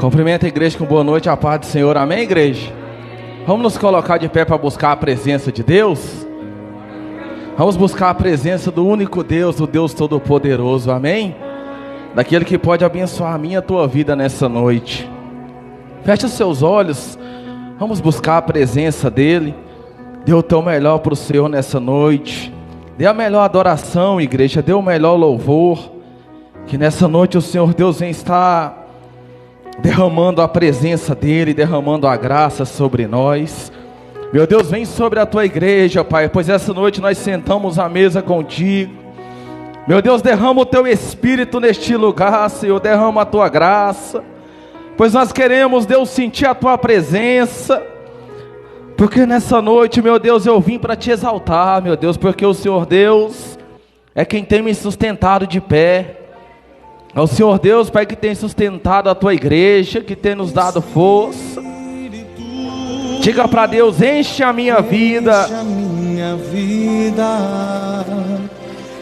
Cumprimenta a igreja com boa noite, a paz do Senhor, amém, igreja? Vamos nos colocar de pé para buscar a presença de Deus? Vamos buscar a presença do único Deus, do Deus Todo-Poderoso, amém? Daquele que pode abençoar a minha e a tua vida nessa noite. Feche os seus olhos, vamos buscar a presença dEle. Dê o teu melhor para o Senhor nessa noite. Dê a melhor adoração, igreja, dê o melhor louvor. Que nessa noite o Senhor Deus vem estar derramando a presença dEle, derramando a graça sobre nós. Meu Deus, vem sobre a tua igreja, Pai, pois essa noite nós sentamos à mesa contigo. Meu Deus, derrama o teu Espírito neste lugar, Senhor, derrama a tua graça, pois nós queremos, Deus, sentir a tua presença, porque nessa noite, meu Deus, eu vim para te exaltar, meu Deus, porque o Senhor Deus é quem tem me sustentado de pé. É o Senhor Deus, Pai, que tem sustentado a tua igreja, que tem nos dado força. Diga para Deus, enche a minha vida. Enche a minha vida.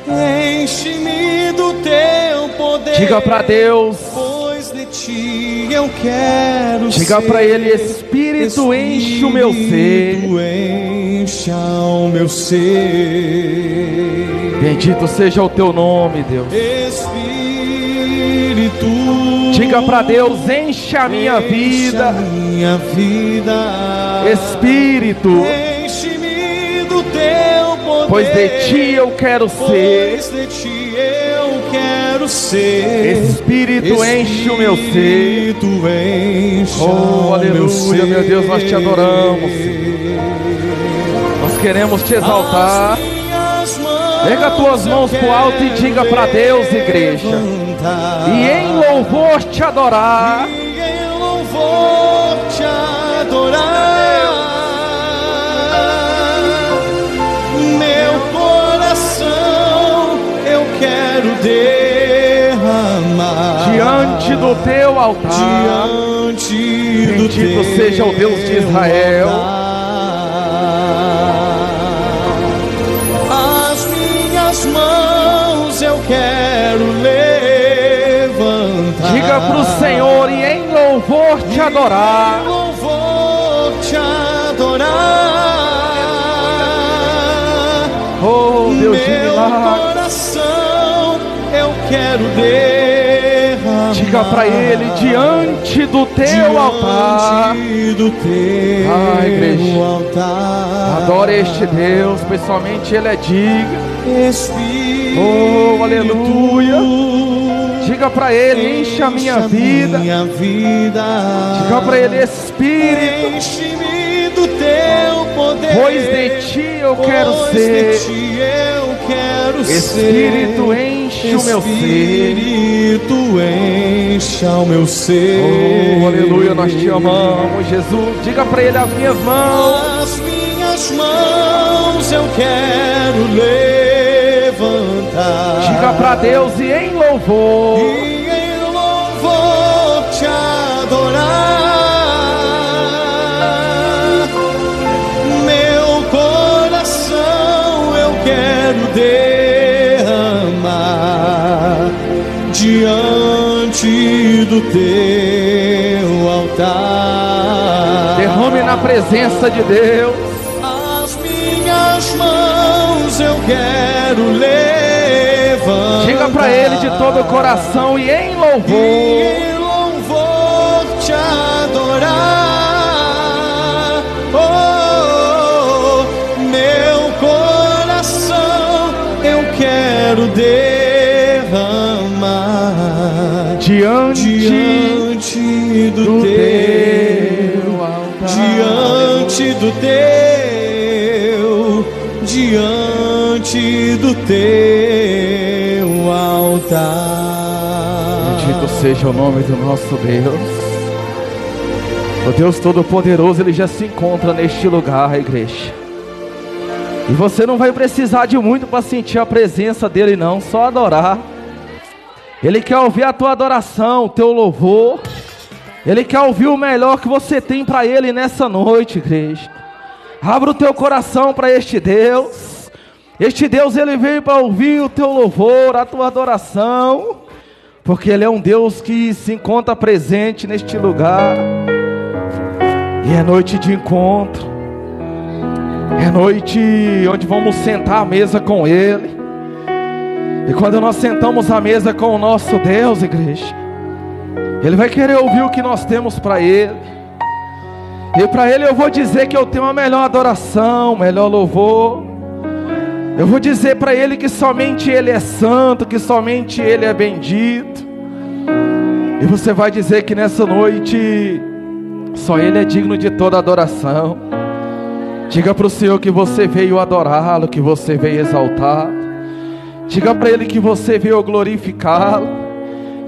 Enche-me do teu poder. Diga para Deus, pois de ti eu quero ser. Diga para Ele, Espírito, enche o meu ser. Enche o meu ser. Bendito seja o teu nome, Deus. Espírito, diga para Deus, enche a minha vida. Espírito, enche-me do teu poder, pois de ti eu quero ser. Pois de ti eu quero ser. Espírito, enche o meu ser. Enche oh, aleluia, meu Deus, nós te adoramos. Nós queremos te exaltar. Pega as tuas mãos pro alto e diga para Deus, igreja, e em louvor te adorar. E em louvor te adorar. Meu coração eu quero derramar diante do teu altar. Diante do bendito seja o Deus de Israel. As mãos eu quero levantar. Diga para o Senhor, e em louvor te adorar. Em louvor te adorar. Oh, Deus de milagre. Meu coração eu quero derramar. Diga para Ele, diante do teu altar. Do teu altar. Adore este Deus, pessoalmente Ele é digno. Espírito, oh, aleluia. Diga para Ele, enche a minha vida. Diga para Ele, Espírito, enche-me do teu poder, pois de ti eu quero ser. Espírito, enche o meu ser. Espírito, enche o meu ser. Oh, aleluia, nós te amamos, Jesus. Diga para Ele, as minhas mãos. As minhas mãos eu quero levantar. Diga para Deus, e em louvor. E em louvor te adorar. Meu coração eu quero derramar diante do teu altar. Derrame na presença de Deus. As minhas mãos eu quero levantar. Diga para Ele de todo o coração, e em louvor. E em louvor te adorar. Oh, meu coração eu quero derramar diante do teu altar. Diante do teu altar. Bendito seja o nome do nosso Deus. O Deus Todo-Poderoso, Ele já se encontra neste lugar, igreja. E você não vai precisar de muito para sentir a presença dEle, não, só adorar. Ele quer ouvir a tua adoração, o teu louvor. Ele quer ouvir o melhor que você tem para Ele nessa noite, igreja. Abra o teu coração para este Deus. Este Deus, Ele veio para ouvir o teu louvor, a tua adoração. porque Ele é um Deus que se encontra presente neste lugar. E é noite de encontro, é noite onde vamos sentar à mesa com Ele. E quando nós sentamos à mesa com o nosso Deus, igreja, Ele vai querer ouvir o que nós temos para Ele. E para Ele eu vou dizer que eu tenho a melhor adoração, o melhor louvor. Eu vou dizer para Ele que somente Ele é santo, que somente Ele é bendito. E você vai dizer que nessa noite só Ele é digno de toda adoração. Diga para o Senhor que você veio adorá-lo, que você veio exaltar. Diga para Ele que você veio glorificá-lo.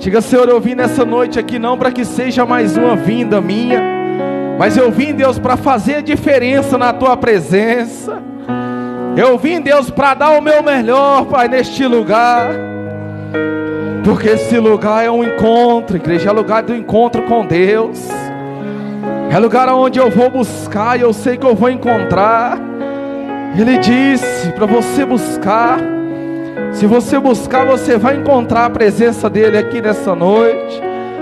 Diga: Senhor, eu vim nessa noite aqui não para que seja mais uma vinda minha, mas eu vim, Deus, para fazer a diferença na Tua presença. Eu vim, Deus, para dar o meu melhor, Pai, neste lugar. Porque esse lugar é um encontro, igreja, é lugar do encontro com Deus. É lugar onde eu vou buscar e eu sei que eu vou encontrar. Ele disse para você buscar. Se você buscar, você vai encontrar a presença dele aqui nessa noite.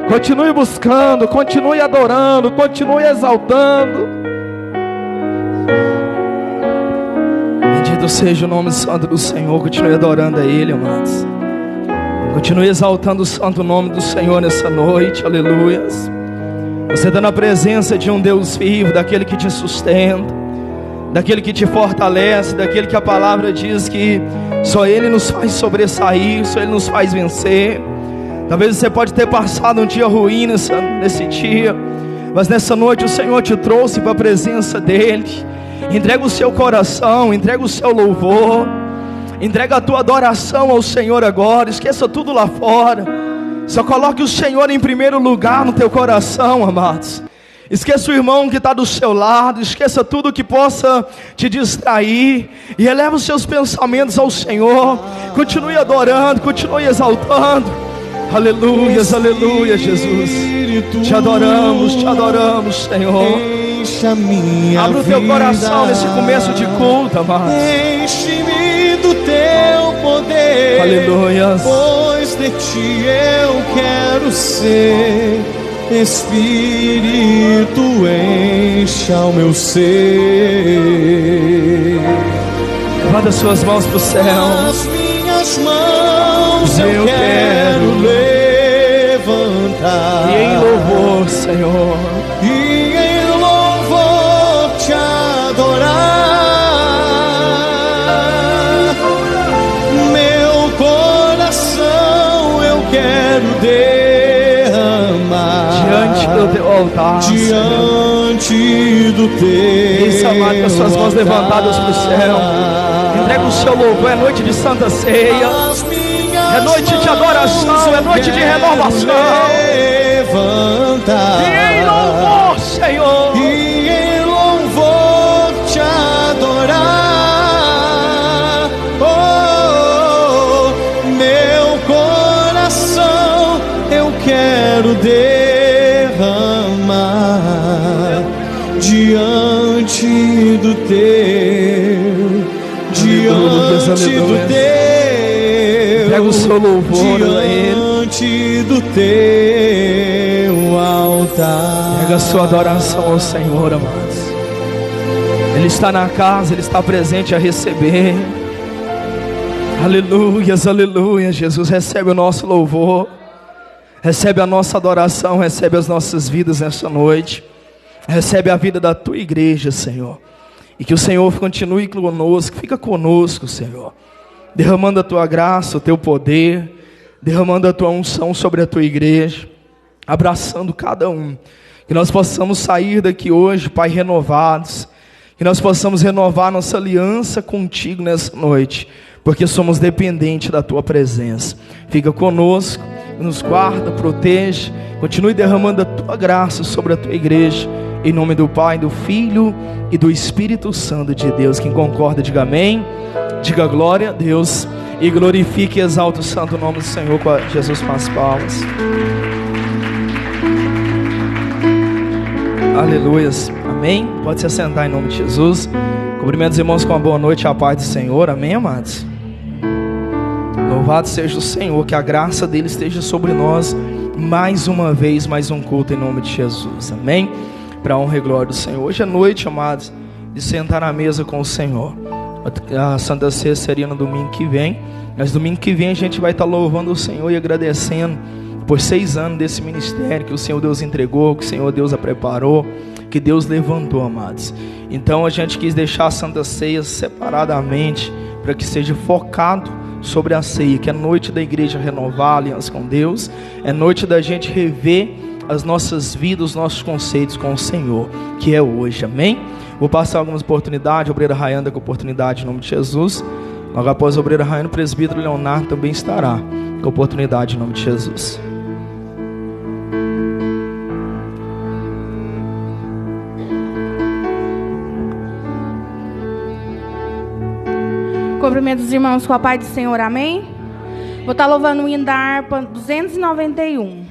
Continue buscando, continue adorando, continue exaltando. Bendito seja o nome santo do Senhor. Continue adorando a Ele, amados. Continue exaltando o santo nome do Senhor nessa noite. Aleluias. Você está na presença de um Deus vivo, daquele que te sustenta, daquele que te fortalece, daquele que a palavra diz que só Ele nos faz sobressair, só Ele nos faz vencer. Talvez você pode ter passado um dia ruim nesse dia, mas nessa noite o Senhor te trouxe para a presença dEle. Entrega o seu coração, entrega o seu louvor, entrega a tua adoração ao Senhor agora. Esqueça tudo lá fora, só coloque o Senhor em primeiro lugar no teu coração, amados. Esqueça o irmão que está do seu lado, esqueça tudo que possa te distrair e eleva os seus pensamentos ao Senhor. Continue adorando, continue exaltando. Aleluias, aleluia, Jesus. Te adoramos, Senhor. Abra o teu coração nesse começo de culto, amado. Enche-me do teu poder. Aleluias. Pois de ti eu quero ser. Espírito, encha o meu ser. Levanta as suas mãos para o céu. As minhas mãos eu quero levantar. E em louvor, Senhor. E em louvor te adorar. Meu coração eu quero diante do teu altar, diante do teu. Isso, amado, com as suas mãos levantadas para o céu. Entrega o seu louvor. É noite de santa ceia, é noite de adoração, é noite de renovação. Levantar. E em louvor, Senhor. E em louvor te adorar. Oh, meu coração eu quero derramar diante do teu, diante do teu. Entrega o seu louvor a Ele, diante do teu altar. entrega a sua adoração ao Senhor, amados. Ele está na casa, Ele está presente a receber. Aleluias, aleluia. Jesus, recebe o nosso louvor, recebe a nossa adoração, recebe as nossas vidas nessa noite, recebe a vida da tua igreja, Senhor. E que o Senhor continue conosco, fica conosco, Senhor, derramando a tua graça, o teu poder, derramando a tua unção sobre a tua igreja, abraçando cada um. Que nós possamos sair daqui hoje, Pai, renovados. Que nós possamos renovar nossa aliança contigo nessa noite, porque somos dependentes da tua presença. Fica conosco, nos guarda, protege, continue derramando a tua graça sobre a tua igreja, em nome do Pai, do Filho e do Espírito Santo de Deus. Quem concorda, diga amém, diga glória a Deus, e glorifique e exalte o santo nome do Senhor. Com Jesus, com as palmas. Aleluias, amém. Pode se assentar em nome de Jesus. Cumprimento os irmãos com uma boa noite, a paz do Senhor, amém, amados. Louvado Louvado seja o Senhor, que a graça dele esteja sobre nós mais uma vez, mais um culto em nome de Jesus, amém? Para a honra e glória do Senhor. Hoje é noite, amados, de sentar à mesa com o Senhor. A Santa Ceia seria no domingo que vem, mas domingo que vem a gente vai estar louvando o Senhor e agradecendo por 6 anos desse ministério que o Senhor Deus entregou, que o Senhor Deus a preparou, que Deus levantou, amados. Então a gente quis deixar a Santa Ceia separadamente, para que seja focado sobre a ceia, que é noite da igreja renovar a aliança com Deus, é noite da gente rever as nossas vidas, os nossos conceitos com o Senhor, que é hoje, amém? Vou passar algumas oportunidades, a obreira Rayanda com oportunidade em nome de Jesus. Logo após a obreira Rayanda, o presbítero Leonardo também estará com oportunidade em nome de Jesus. Cumprimento os irmãos com a paz do Senhor, amém? Vou estar louvando o hino da harpa 291.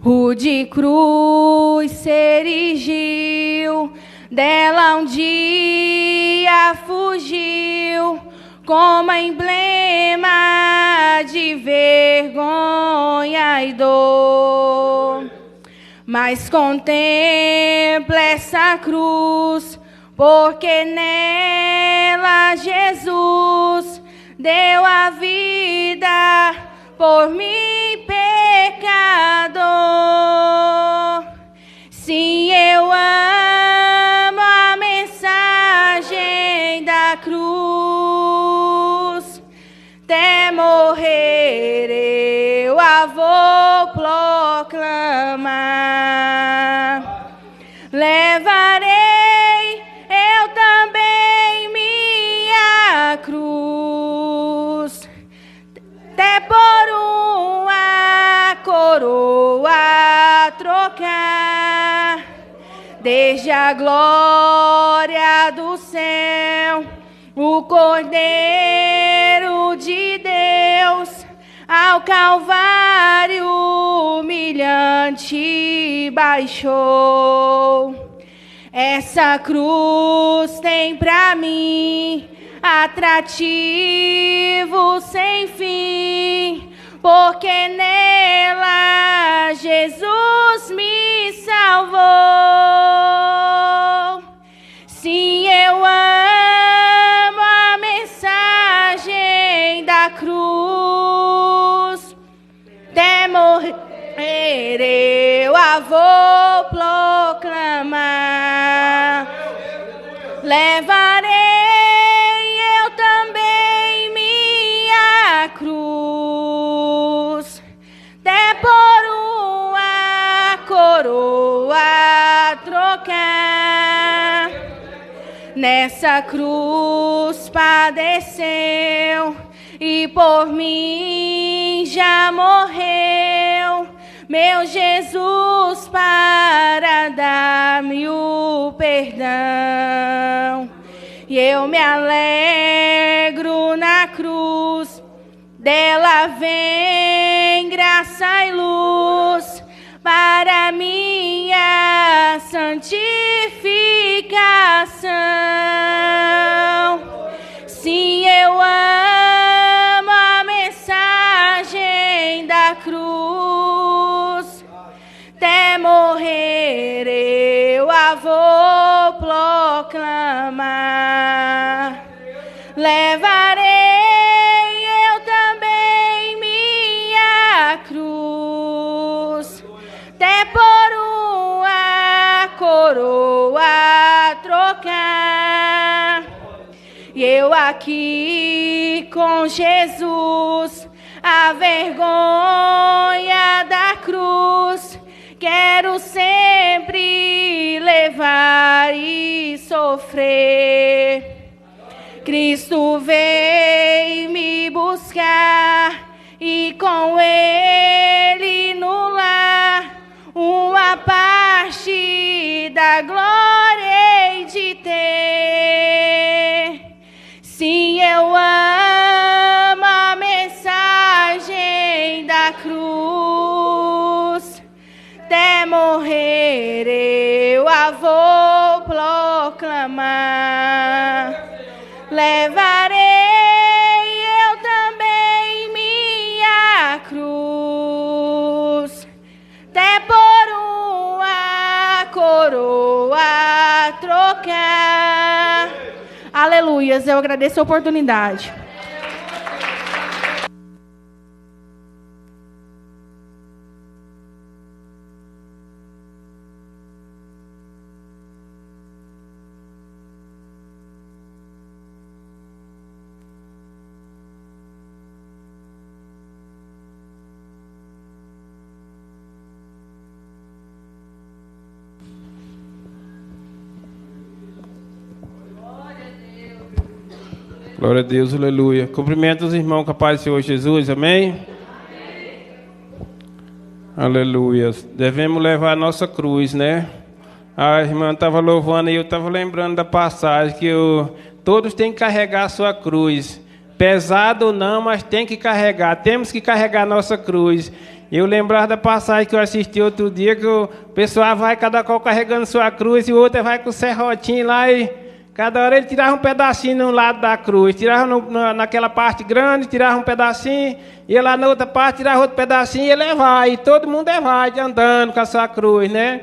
O de cruz se erigiu, dela um dia fugiu, como emblema de vergonha e dor. Mas contempla essa cruz, porque nela Jesus deu a vida por mim, pecador. Sim, eu amo a mensagem da cruz, até morrer eu a vou proclamar. Levarei eu também minha cruz, até por uma coroa trocar, desde a glória do céu, o Cordeiro de Deus, ao Calvário humilhante baixou. Essa cruz tem pra mim atrativo sem fim, porque nela Jesus me salvou. Sim, eu amo a mensagem da cruz, até morrer eu a vou proclamar. Levarei eu também minha cruz, até por uma coroa trocar. Nessa cruz padeceu e por mim já morreu meu Jesus para dar-me o perdão. E eu me alegro na cruz, dela vem graça e luz para minha santificação. Sim, eu amo a mensagem da cruz, até morrer eu a vou proclamar. Levarei eu também minha cruz, até por uma coroa trocar. E eu aqui com Jesus, a vergonha da cruz, quero sempre levar e sofrer. Cristo veio me buscar e com Ele no lar uma parte da glória hei de ter. Sim, eu amo a mensagem da cruz, até morrer eu a vou proclamar. Levarei Deus, eu agradeço a oportunidade. Glória a Deus, aleluia. Cumprimento os irmãos com a paz do Senhor Jesus, amém? Aleluia. Devemos levar a nossa cruz, né? A irmã estava louvando e eu estava lembrando da passagem que todos têm que carregar a sua cruz. Pesado ou não, mas tem que carregar. Temos que carregar a nossa cruz. Eu lembrava da passagem que eu assisti outro dia, que o pessoal vai cada qual carregando sua cruz e o outro vai com o serrotinho lá e cada hora ele tirava um pedacinho no lado da cruz, tirava naquela parte grande, tirava um pedacinho, ia lá na outra parte, tirava outro pedacinho e ele vai. E todo mundo vai andando com a sua cruz, né?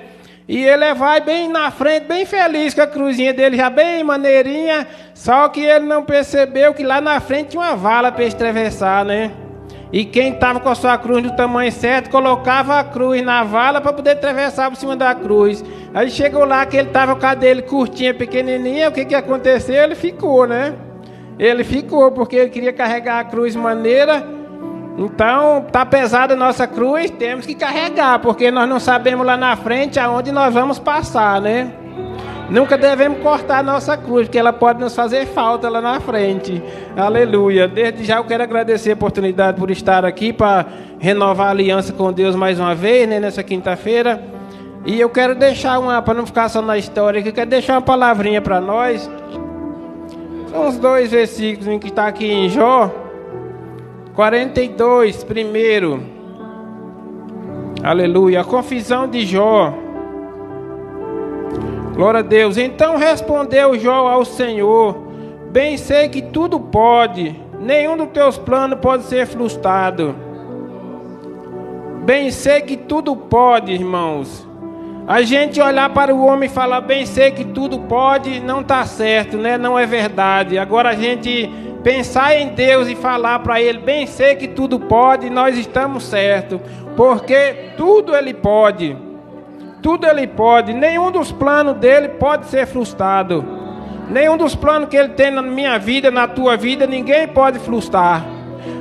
E ele vai bem na frente, bem feliz com a cruzinha dele, já bem maneirinha, só que ele não percebeu que lá na frente tinha uma vala para ele atravessar, né? E quem estava com a sua cruz do tamanho certo, colocava a cruz na vala para poder atravessar por cima da cruz. Aí chegou lá que ele estava com a dele curtinha, pequenininha, o que aconteceu? Ele ficou, né? Ele ficou porque ele queria carregar a cruz maneira. Então, está pesada a nossa cruz, temos que carregar, porque nós não sabemos lá na frente aonde nós vamos passar, né? Nunca devemos cortar a nossa cruz, porque ela pode nos fazer falta lá na frente. Aleluia. Desde já eu quero agradecer a oportunidade por estar aqui para renovar a aliança com Deus mais uma vez, né, nessa quinta-feira. E eu quero deixar para não ficar só na história, eu quero deixar uma palavrinha para nós. São uns 2 versículos que está aqui em Jó 42, primeiro. Aleluia. A confissão de Jó. Glória a Deus. Então respondeu Jó ao Senhor: bem sei que tudo pode, nenhum dos teus planos pode ser frustrado. Bem sei que tudo pode, irmãos. A gente olhar para o homem e falar bem sei que tudo pode, não está certo, né? Não é verdade. Agora a gente pensar em Deus e falar para Ele bem sei que tudo pode, nós estamos certos, porque tudo Ele pode. Tudo Ele pode, nenhum dos planos dele pode ser frustrado. Nenhum dos planos que Ele tem na minha vida, na tua vida, ninguém pode frustrar.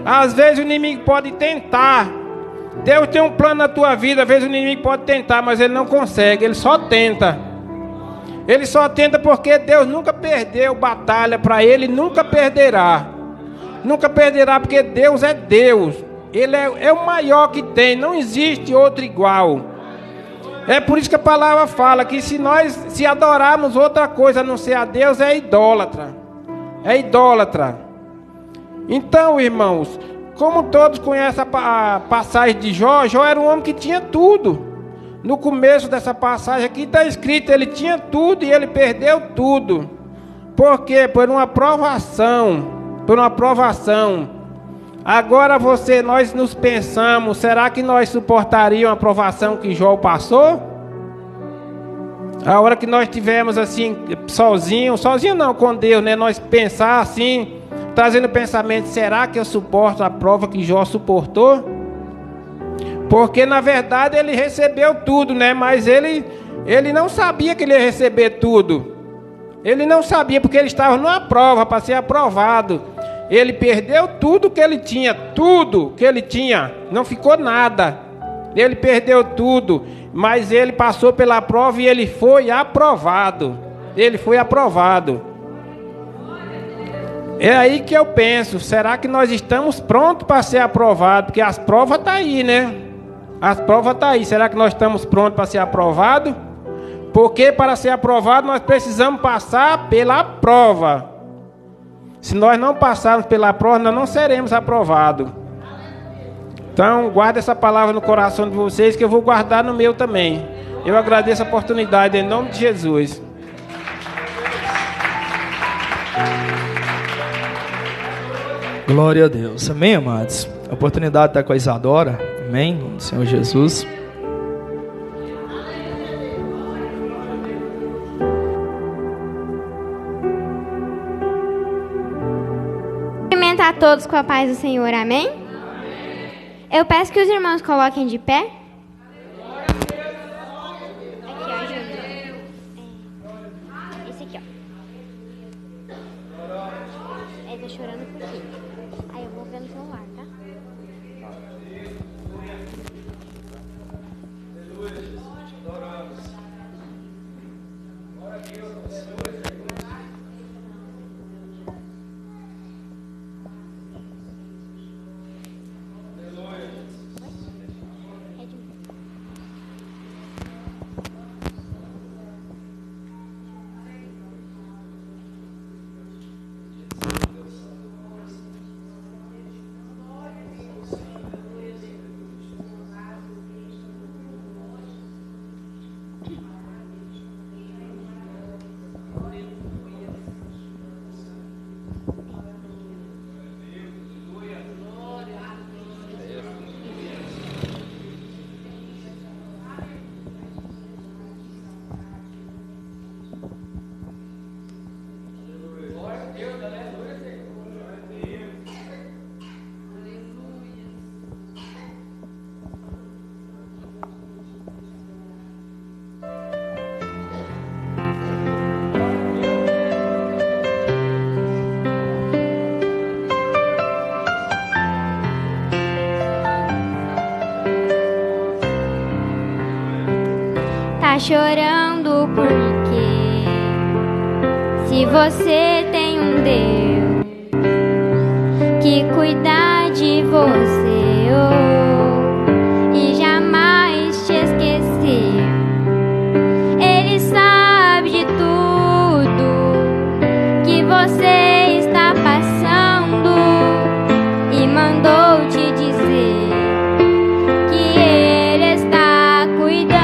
Às vezes o inimigo pode tentar. Deus tem um plano na tua vida, às vezes o inimigo pode tentar, mas ele não consegue, ele só tenta. Ele só tenta porque Deus nunca perdeu batalha para ele, nunca perderá. Nunca perderá porque Deus é Deus. Ele é o maior que tem, não existe outro igual. É por isso que a palavra fala que se adorarmos outra coisa a não ser a Deus, é idólatra. É idólatra. Então, irmãos, como todos conhecem a passagem de Jó, Jó era um homem que tinha tudo. No começo dessa passagem aqui está escrito, ele tinha tudo e ele perdeu tudo. Por quê? Por uma provação. Por uma provação. Agora nós nos pensamos, será que nós suportaríamos a provação que Jó passou? A hora que nós tivemos assim, sozinho não, com Deus, né? Nós pensar assim, trazendo pensamento, será que eu suporto a prova que Jó suportou? Porque na verdade ele recebeu tudo, né? Mas ele não sabia que ele ia receber tudo. Ele não sabia porque ele estava numa prova para ser aprovado. Ele perdeu tudo que ele tinha, não ficou nada. Ele perdeu tudo, mas ele passou pela prova e ele foi aprovado. Ele foi aprovado. É aí que eu penso, será que nós estamos prontos para ser aprovados? Porque as provas estão aí, né? As provas estão aí, será que nós estamos prontos para ser aprovados? Porque para ser aprovado nós precisamos passar pela prova. Se nós não passarmos pela prova, nós não seremos aprovados. Então, guarda essa palavra no coração de vocês, que eu vou guardar no meu também. Eu agradeço a oportunidade, em nome de Jesus. Glória a Deus. Amém, amados? A oportunidade está com a Isadora. Amém? Em nome do Senhor Jesus. todos com a paz do Senhor, amém? Eu peço que os irmãos coloquem de pé. Aqui, ó, Júnior. Esse aqui, ó. Ele tá chorando por quê? Aí eu vou ver no celular, tá? Tá chorando porque se você tem um Deus que cuida de você e jamais te esquecer, Ele sabe de tudo que você está passando e mandou te dizer que Ele está cuidando.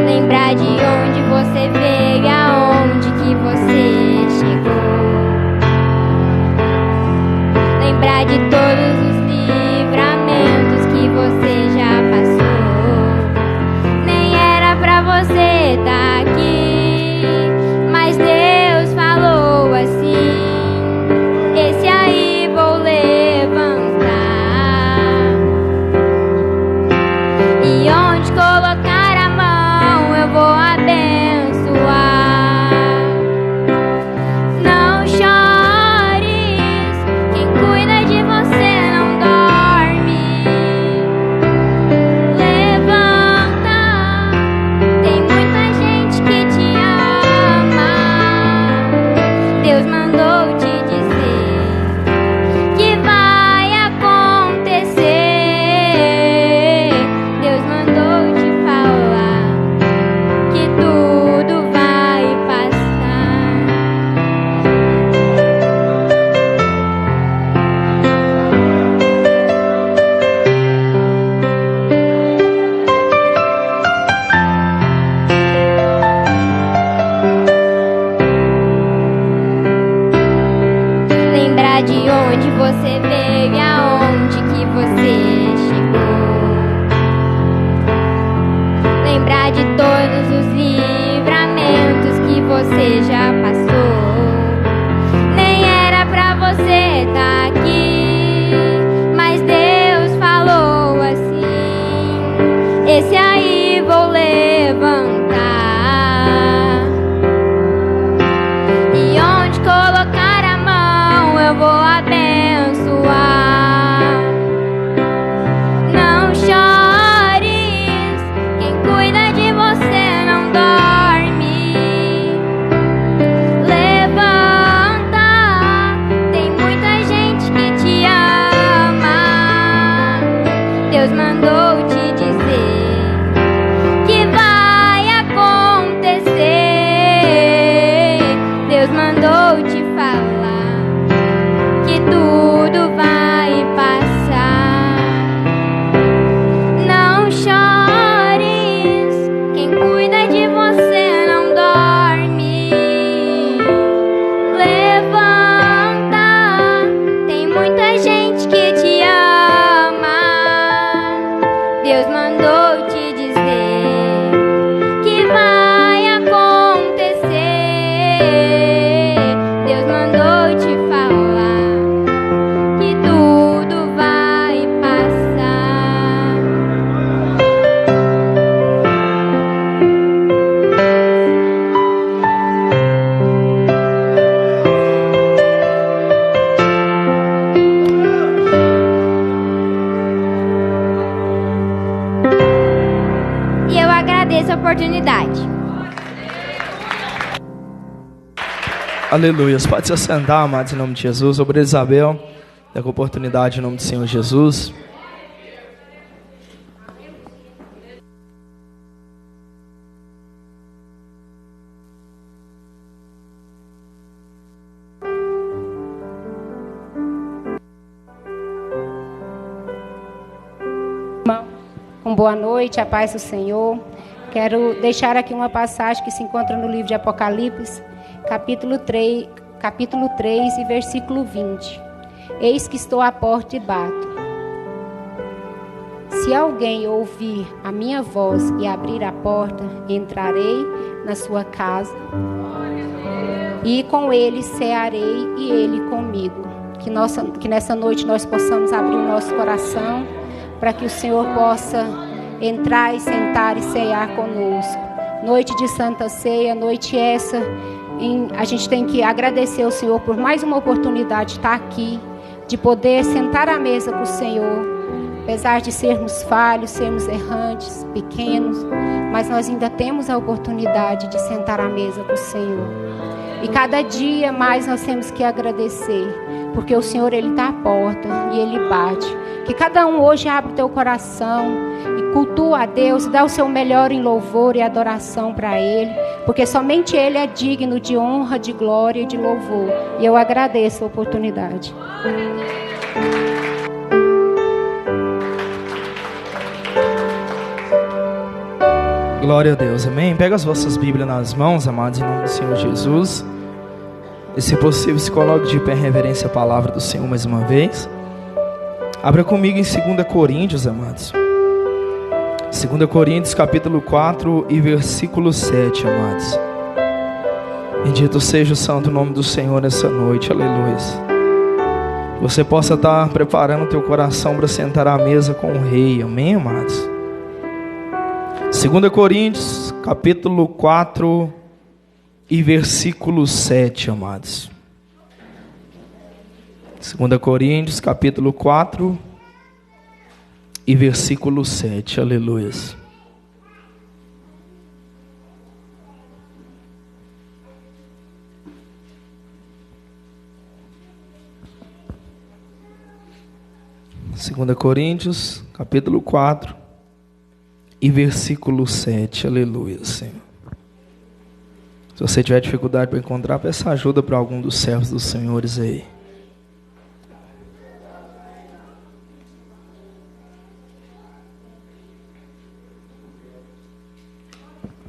Lembrar de onde você veio, aonde que você chegou. Lembrar de todos os livramentos que você já passou. Nem era pra você estar aqui, mas Deus falou assim: esse aí vou levantar. E onde colocar a mão eu vou abençoar. Não chores, quem cuida de você não dorme. Levanta, tem muita gente que te ama. Deus mandou te dizer que vai acontecer. Deus mandou te falar que tudo vai passar. Lembrar de onde você veio e aonde que você chegou. Lembrar de todos os livramentos que você já passou. Nem era pra você estar aqui, mas Deus falou assim: esse aí vou levantar. E onde colocar a mão eu vou abençoar. Não chores, quem cuida de você não dorme. oportunidade. Aleluia. Pode se assentar, amados, em nome de Jesus. Obrigado, Isabel, pela oportunidade em nome do Senhor Jesus. Boa noite, a paz do Senhor. Quero deixar aqui uma passagem que se encontra no livro de Apocalipse, capítulo 3 e versículo 20. Eis que estou à porta e bato. Se alguém ouvir a minha voz e abrir a porta, entrarei na sua casa e com ele cearei e ele comigo. Que nessa noite nós possamos abrir o nosso coração para que o Senhor possa entrar e sentar e cear conosco. Noite de Santa Ceia, noite essa, a gente tem que agradecer ao Senhor por mais uma oportunidade de estar aqui, de poder sentar à mesa com o Senhor. Apesar de sermos falhos, sermos errantes, pequenos, mas nós ainda temos a oportunidade de sentar à mesa com o Senhor. E cada dia mais nós temos que agradecer, porque o Senhor, Ele está à porta e Ele bate. Que cada um hoje abra o teu coração e cultua a Deus e dá o seu melhor em louvor e adoração para Ele, porque somente Ele é digno de honra, de glória e de louvor. E eu agradeço a oportunidade. Glória a Deus, amém? Pega as vossas Bíblias nas mãos, amados, em nome do Senhor Jesus. E se possível, se coloque de pé em reverência à palavra do Senhor mais uma vez. Abra comigo em 2 Coríntios, amados. 2 Coríntios, capítulo 4 e versículo 7, amados. Bendito seja o santo nome do Senhor nessa noite, aleluia. Você possa estar preparando o teu coração para sentar à mesa com o Rei, amém, amados? 2 Coríntios, capítulo 4 e versículo 7, amados. 2 Coríntios, capítulo 4 e versículo 7, aleluia. Segunda Coríntios, capítulo 4 e versículo 7, aleluia, Senhor. Se você tiver dificuldade para encontrar, peça ajuda para algum dos servos dos senhores aí.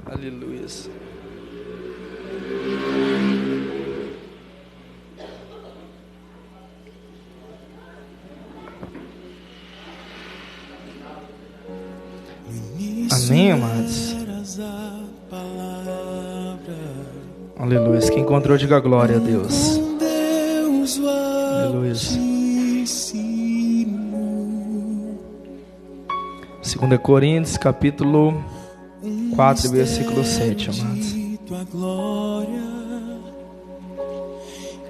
Aleluia. Amém, amados? Aleluia. Quem encontrou, diga glória a Deus. Aleluia. 2 Coríntios, capítulo 4, versículo 7, amados.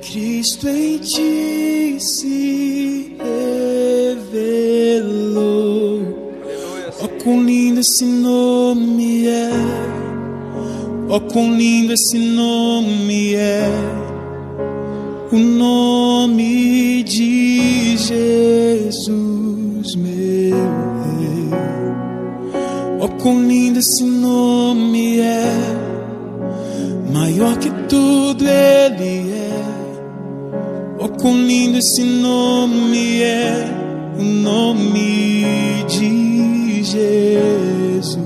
Cristo em ti se revelou. Oh, quão lindo esse nome é. Oh, quão lindo esse nome é. O nome de Jesus, meu Rei. Oh, quão lindo esse nome é. Maior que tudo Ele é. Oh, quão lindo esse nome é. O nome de Jesus.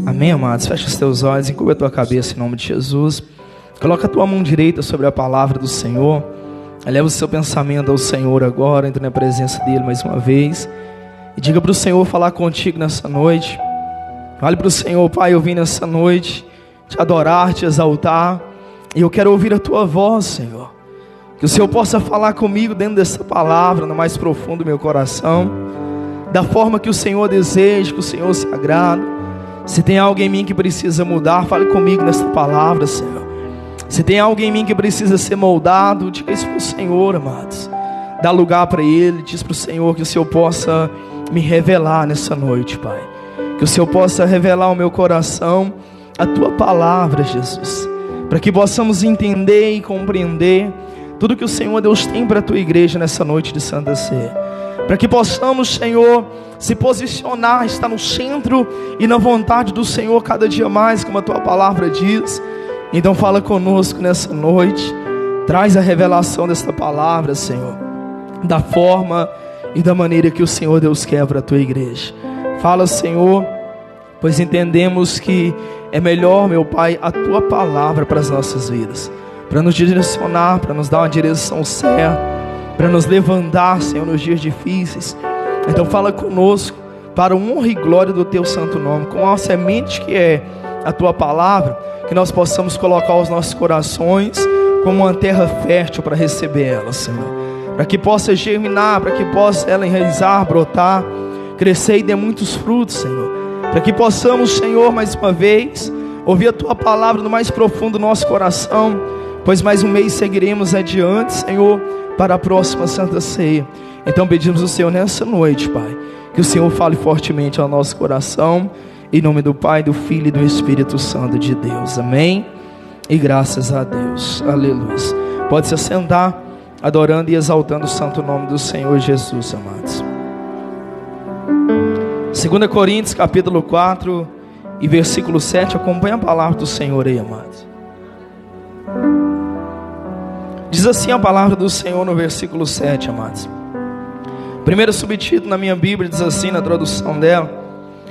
Amém, amados? Fecha os teus olhos, encobre a tua cabeça em nome de Jesus. Coloca a tua mão direita sobre a palavra do Senhor. Eleva o seu pensamento ao Senhor agora, entre na presença dEle mais uma vez. E diga para o Senhor falar contigo nessa noite. Fale para o Senhor: Pai, eu vim nessa noite te adorar, te exaltar. E eu quero ouvir a tua voz, Senhor. Que o Senhor possa falar comigo dentro dessa palavra, no mais profundo do meu coração, da forma que o Senhor deseja, que o Senhor se agrada. Se tem algo em mim que precisa mudar, fale comigo nessa palavra, Senhor. Se tem algo em mim que precisa ser moldado, diga isso para o Senhor, amados. Dá lugar para Ele, diz para o Senhor que o Senhor possa me revelar nessa noite, Pai. Que o Senhor possa revelar ao meu coração a Tua palavra, Jesus, para que possamos entender e compreender tudo que o Senhor Deus tem para a Tua igreja nessa noite de Santa Ceia. Para que possamos, Senhor, se posicionar, estar no centro e na vontade do Senhor cada dia mais, como a Tua palavra diz. Então fala conosco nessa noite, traz a revelação desta palavra, Senhor, da forma e da maneira que o Senhor Deus quer para a Tua igreja. Fala, Senhor, pois entendemos que é melhor, meu Pai, a Tua palavra para as nossas vidas, para nos direcionar, para nos dar uma direção certa, para nos levantar, Senhor, nos dias difíceis. Então fala conosco, para a honra e glória do Teu santo nome, com a semente que é a Tua palavra, que nós possamos colocar os nossos corações como uma terra fértil para receber ela, Senhor, para que possa germinar, para que possa ela enraizar, brotar, crescer e dar muitos frutos, Senhor, para que possamos, Senhor, mais uma vez ouvir a Tua palavra no mais profundo do nosso coração, pois mais um mês seguiremos adiante, Senhor, para a próxima Santa Ceia. Então pedimos ao Senhor nessa noite, Pai, que o Senhor fale fortemente ao nosso coração, em nome do Pai, do Filho e do Espírito Santo de Deus, amém? E graças a Deus, aleluia. Pode se assentar, adorando e exaltando o santo nome do Senhor Jesus, amados. 2 Coríntios capítulo 4 e versículo 7, acompanha a palavra do Senhor aí, amados. Diz assim a palavra do Senhor no versículo 7, amados. Primeiro subtítulo na minha Bíblia diz assim, na tradução dela: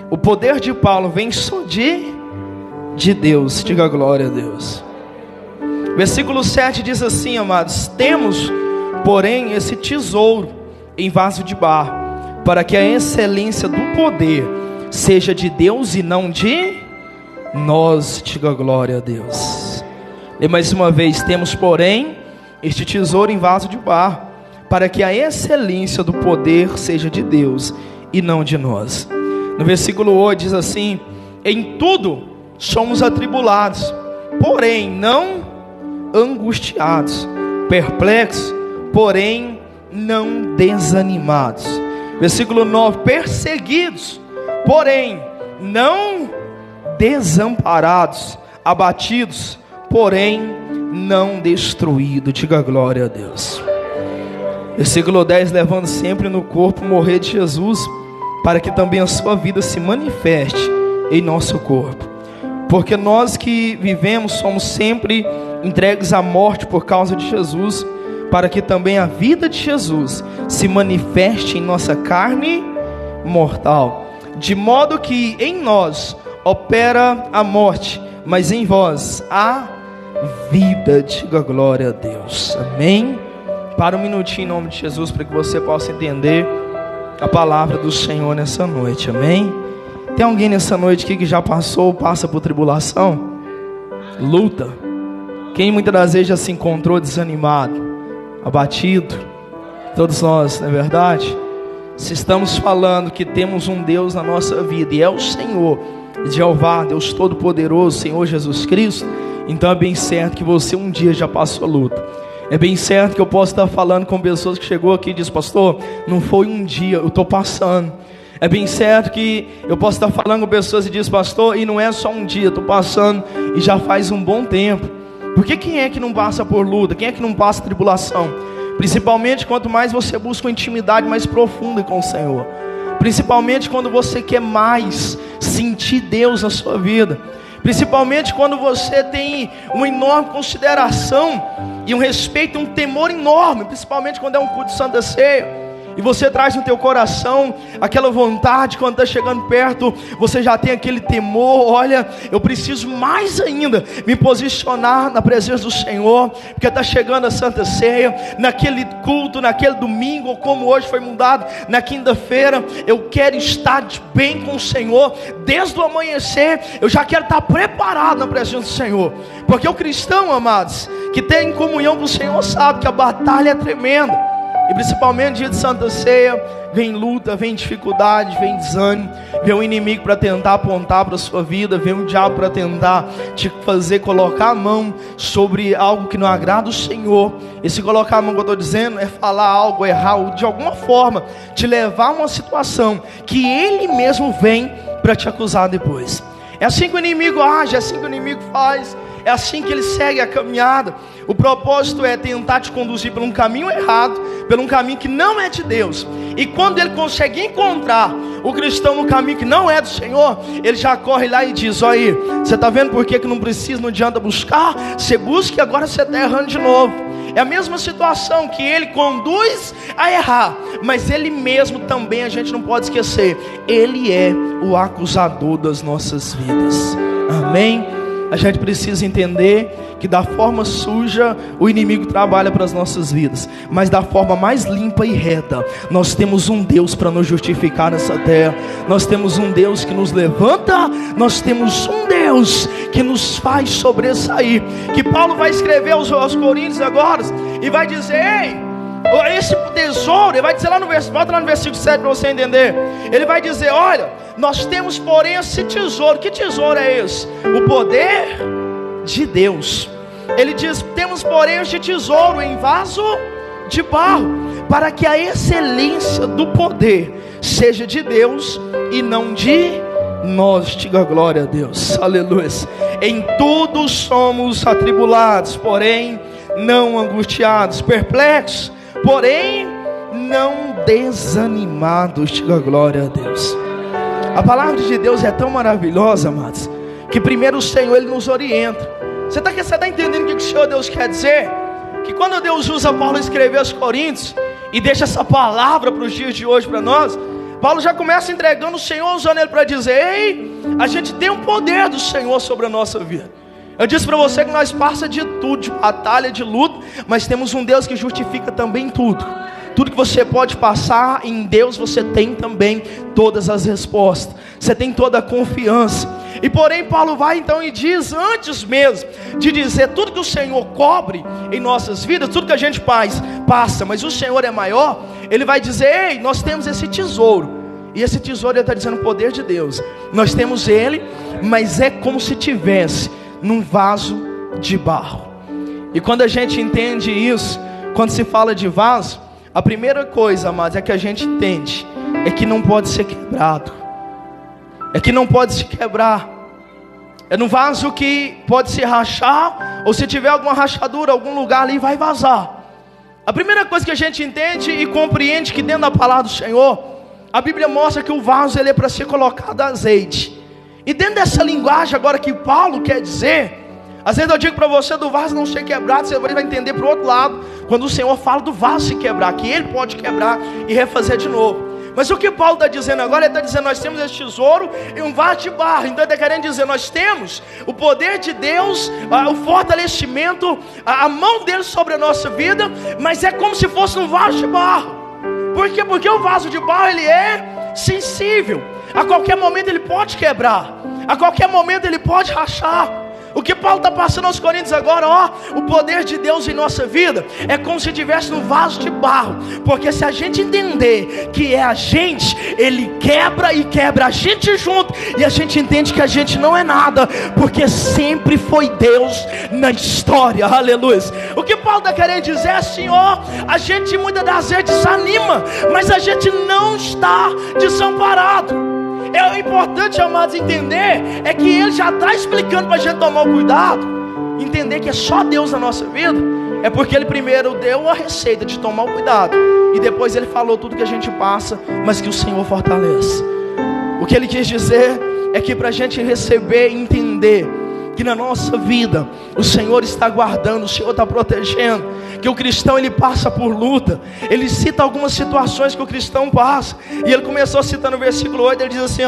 o poder de Paulo vem só de Deus. Diga glória a Deus. Versículo 7 diz assim, amados: temos, porém, esse tesouro em vaso de barro, para que a excelência do poder seja de Deus e não de nós. Diga glória a Deus. E mais uma vez: temos, porém, este tesouro em vaso de barro, para que a excelência do poder seja de Deus e não de nós. No versículo 8 diz assim: em tudo somos atribulados, porém não angustiados, perplexos, porém não desanimados. Versículo 9: perseguidos, porém não desamparados, abatidos, porém não destruídos. Diga glória a Deus. Versículo 10: levando sempre no corpo o morrer de Jesus, para que também a sua vida se manifeste em nosso corpo. Porque nós que vivemos somos sempre entregues à morte por causa de Jesus, para que também a vida de Jesus se manifeste em nossa carne mortal. De modo que em nós opera a morte, mas em vós a vida. Diga glória a Deus. Amém? Para um minutinho em nome de Jesus, para que você possa entender a palavra do Senhor nessa noite, amém? Tem alguém nessa noite aqui que já passou ou passa por tribulação? Luta. Quem muitas das vezes já se encontrou desanimado, abatido? Todos nós, não é verdade? Se estamos falando que temos um Deus na nossa vida, e é o Senhor, Jeová, Deus Todo-Poderoso, Senhor Jesus Cristo, então é bem certo que você um dia já passou a luta. É bem certo que eu posso estar falando com pessoas que chegou aqui e diz: pastor, não foi um dia, eu estou passando. É bem certo que eu posso estar falando com pessoas e diz: pastor, e não é só um dia, estou passando e já faz um bom tempo. Porque quem é que não passa por luta? Quem é que não passa tribulação? Principalmente quanto mais você busca uma intimidade mais profunda com o Senhor. Principalmente quando você quer mais sentir Deus na sua vida. Principalmente quando você tem uma enorme consideração e um respeito, um temor enorme, principalmente quando é um culto de Santa Ceia, e você traz no teu coração aquela vontade, quando está chegando perto, você já tem aquele temor: olha, eu preciso mais ainda me posicionar na presença do Senhor, porque está chegando a Santa Ceia, naquele culto, naquele domingo, ou como hoje foi mudado, na quinta-feira, eu quero estar de bem com o Senhor, desde o amanhecer, eu já quero estar preparado na presença do Senhor, porque o cristão, amados, que tem comunhão com o Senhor, sabe que a batalha é tremenda. E principalmente no dia de Santa Ceia, vem luta, vem dificuldade, vem desânimo, vem o inimigo para tentar apontar para a sua vida, vem o diabo para tentar te fazer colocar a mão sobre algo que não agrada o Senhor. E se colocar a mão, que eu estou dizendo, é falar algo, errar, ou de alguma forma te levar a uma situação que Ele mesmo vem para te acusar depois. É assim que o inimigo age, é assim que o inimigo faz, é assim que ele segue a caminhada. O propósito é tentar te conduzir por um caminho errado, por um caminho que não é de Deus. E quando ele consegue encontrar o cristão no caminho que não é do Senhor, ele já corre lá e diz: olha aí, você está vendo por que não precisa, não adianta buscar? Você busca e agora você está errando de novo. É a mesma situação que ele conduz a errar, mas ele mesmo também, a gente não pode esquecer, ele é o acusador das nossas vidas. Amém? A gente precisa entender que da forma suja o inimigo trabalha para as nossas vidas, mas da forma mais limpa e reta, nós temos um Deus para nos justificar nessa terra. Nós temos um Deus que nos levanta, nós temos um Deus que nos faz sobressair. Que Paulo vai escrever aos Coríntios agora e vai dizer: ei, esse tesouro, ele vai dizer lá no versículo, volta lá no versículo 7 para você entender. Ele vai dizer: olha, nós temos porém esse tesouro. Que tesouro é esse? O poder de Deus. Ele diz: temos porém este tesouro em vaso de barro, para que a excelência do poder seja de Deus e não de nós. Diga glória a Deus, aleluia. Em tudo somos atribulados, porém não angustiados, perplexos, porém não desanimados. Diga glória a Deus. A palavra de Deus é tão maravilhosa, amados, que primeiro o Senhor, Ele nos orienta. Você está entendendo o que o Senhor Deus quer dizer? Que quando Deus usa Paulo a escrever aos Coríntios e deixa essa palavra para os dias de hoje para nós, Paulo já começa entregando o Senhor, usando ele para dizer: ei, a gente tem um poder do Senhor sobre a nossa vida. Eu disse para você que nós passamos de tudo, de batalha, de luta, mas temos um Deus que justifica também tudo. Tudo que você pode passar, em Deus você tem também todas as respostas. Você tem toda a confiança. E porém Paulo vai então e diz, antes mesmo de dizer tudo que o Senhor cobre em nossas vidas, tudo que a gente faz, passa, mas o Senhor é maior. Ele vai dizer: ei, nós temos esse tesouro. E esse tesouro, ele está dizendo, o poder de Deus. Nós temos ele, mas é como se tivesse num vaso de barro. E quando a gente entende isso, quando se fala de vaso, a primeira coisa, amados, é que a gente entende é que não pode ser quebrado. É que não pode se quebrar. É num vaso que pode se rachar, ou se tiver alguma rachadura, algum lugar ali, vai vazar. A primeira coisa que a gente entende e compreende que dentro da palavra do Senhor, a Bíblia mostra que o vaso ele é para ser colocado azeite. E dentro dessa linguagem agora que Paulo quer dizer, às vezes eu digo para você do vaso não ser quebrado, você vai entender para o outro lado, quando o Senhor fala do vaso se quebrar, que Ele pode quebrar e refazer de novo. Mas o que Paulo está dizendo agora, ele está dizendo, nós temos esse tesouro em um vaso de barro. Então ele está querendo dizer, nós temos o poder de Deus, o fortalecimento, a mão dele sobre a nossa vida, mas é como se fosse um vaso de barro. Por quê? Porque o vaso de barro ele é sensível. A qualquer momento ele pode quebrar, a qualquer momento ele pode rachar. O que Paulo está passando aos Coríntios agora, o poder de Deus em nossa vida é como se estivesse num vaso de barro. Porque se a gente entender que é a gente, Ele quebra e quebra a gente junto. E a gente entende que a gente não é nada, porque sempre foi Deus na história, aleluia. O que Paulo está querendo dizer é assim, a gente muitas das vezes desanima, mas a gente não está desamparado. É importante, amados, entender é que Ele já está explicando para a gente tomar o cuidado. Entender que é só Deus na nossa vida. É porque Ele primeiro deu a receita de tomar o cuidado, e depois Ele falou tudo que a gente passa, mas que o Senhor fortalece. O que Ele quis dizer é que para a gente receber e entender que na nossa vida o Senhor está guardando, o Senhor está protegendo, que o cristão ele passa por luta. Ele cita algumas situações que o cristão passa, e ele começou citando o versículo 8, ele diz assim,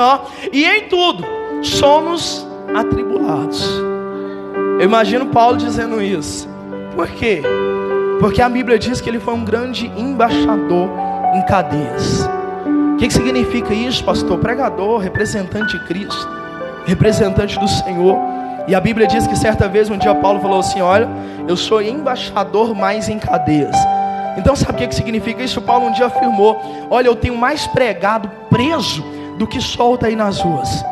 e em tudo somos atribulados. Eu imagino Paulo dizendo isso. Por quê? Porque a Bíblia diz que ele foi um grande embaixador em cadeias. O que significa isso, pastor? Pregador, representante de Cristo, representante do Senhor. E a Bíblia diz que certa vez um dia Paulo falou assim, olha, eu sou embaixador mais em cadeias. Então sabe o que significa isso? Paulo um dia afirmou, olha, eu tenho mais pregado preso do que solto aí nas ruas.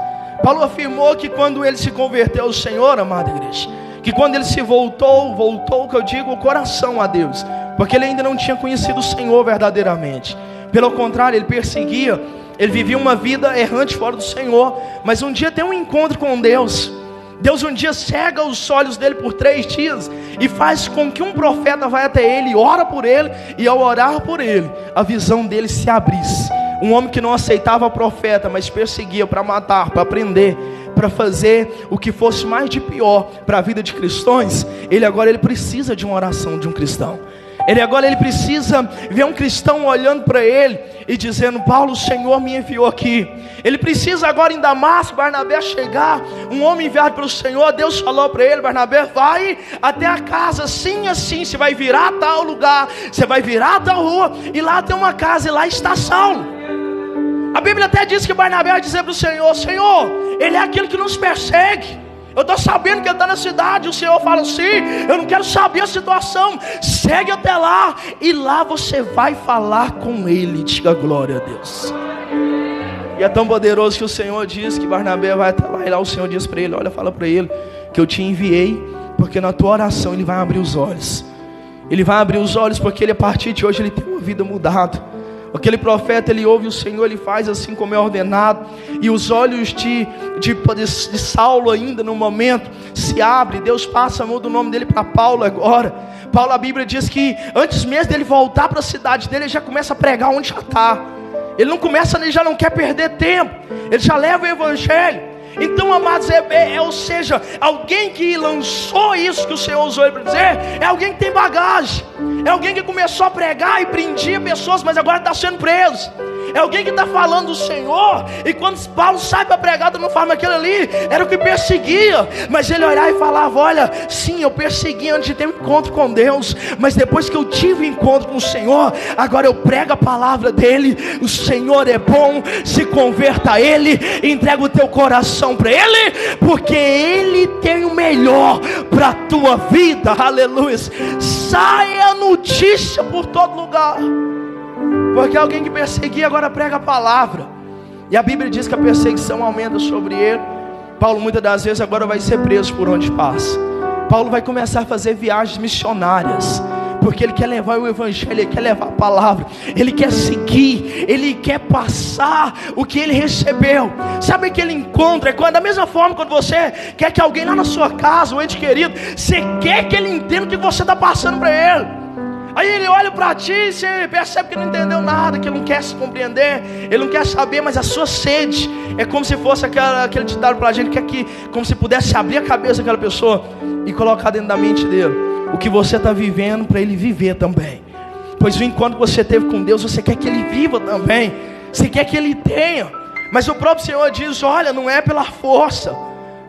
Paulo afirmou que quando ele se converteu ao Senhor, amada igreja, que quando ele se voltou, que eu digo, o coração a Deus, porque ele ainda não tinha conhecido o Senhor verdadeiramente. Pelo contrário, ele perseguia Ele vivia uma vida errante fora do Senhor, mas um dia tem um encontro com Deus. Deus um dia cega os olhos dele por 3 dias e faz com que um profeta vá até ele, ora por ele, e ao orar por ele, a visão dele se abrisse. Um homem que não aceitava profeta, mas perseguia para matar, para prender, para fazer o que fosse mais de pior para a vida de cristãos. Ele precisa de uma oração de um cristão. Ele precisa ver um cristão olhando para ele e dizendo: Paulo, o Senhor me enviou aqui. Ele precisa agora em Damasco, Barnabé chegar, um homem enviado pelo Senhor. Deus falou para ele: Barnabé, vai até a casa, assim, assim, você vai virar a tal lugar, você vai virar a tal rua, e lá tem uma casa, e lá está Saulo. A Bíblia até diz que Barnabé vai dizer para o Senhor: Senhor, ele é aquele que nos persegue. Eu estou sabendo que ele está na cidade. O Senhor fala assim: eu não quero saber a situação, segue até lá, e lá você vai falar com ele. Diga glória a Deus. E é tão poderoso que o Senhor diz que Barnabé vai até lá, e lá o Senhor diz para ele: olha, fala para ele que eu te enviei, porque na tua oração ele vai abrir os olhos. Ele vai abrir os olhos, porque ele, a partir de hoje, ele tem uma vida mudada. Aquele profeta, ele ouve o Senhor, ele faz assim como é ordenado, e os olhos de Saulo ainda no momento se abrem. Deus passa a mão do nome dele para Paulo agora. Paulo, a Bíblia diz que antes mesmo dele voltar para a cidade dele, ele já começa a pregar onde já está. Ele não começa, ele já não quer perder tempo, ele já leva o evangelho. Então, amados, ou seja, alguém que lançou isso que o Senhor usou ele para dizer, é alguém que tem bagagem, é alguém que começou a pregar e prendia pessoas, mas agora está sendo preso. É alguém que está falando do Senhor, e quando Paulo sai para pregar da mesma forma, aquilo ali era o que perseguia, mas ele olhava e falava: olha, sim, eu persegui antes de ter um encontro com Deus, mas depois que eu tive um encontro com o Senhor, agora eu prego a palavra dele. O Senhor é bom, se converta a ele, entrega o teu coração para ele, porque ele tem o melhor para a tua vida. Aleluia. Saia a notícia por todo lugar, porque alguém que perseguia agora prega a palavra. E a Bíblia diz que a perseguição aumenta sobre ele. Paulo muitas das vezes agora vai ser preso por onde passa. Paulo vai começar a fazer viagens missionárias, porque ele quer levar o evangelho, ele quer levar a palavra, ele quer seguir, ele quer passar o que ele recebeu. Sabe aquele encontro? É quando, da mesma forma, quando você quer que alguém lá na sua casa, um ente querido, você quer que ele entenda o que você está passando para ele. Aí ele olha para ti e você percebe que não entendeu nada, que ele não quer se compreender, ele não quer saber, mas a sua sede é como se fosse aquele ditado para a gente, que como se pudesse abrir a cabeça daquela pessoa e colocar dentro da mente dele o que você está vivendo, para ele viver também. Pois o encontro que você teve com Deus, você quer que ele viva também, você quer que ele tenha. Mas o próprio Senhor diz: olha, não é pela força,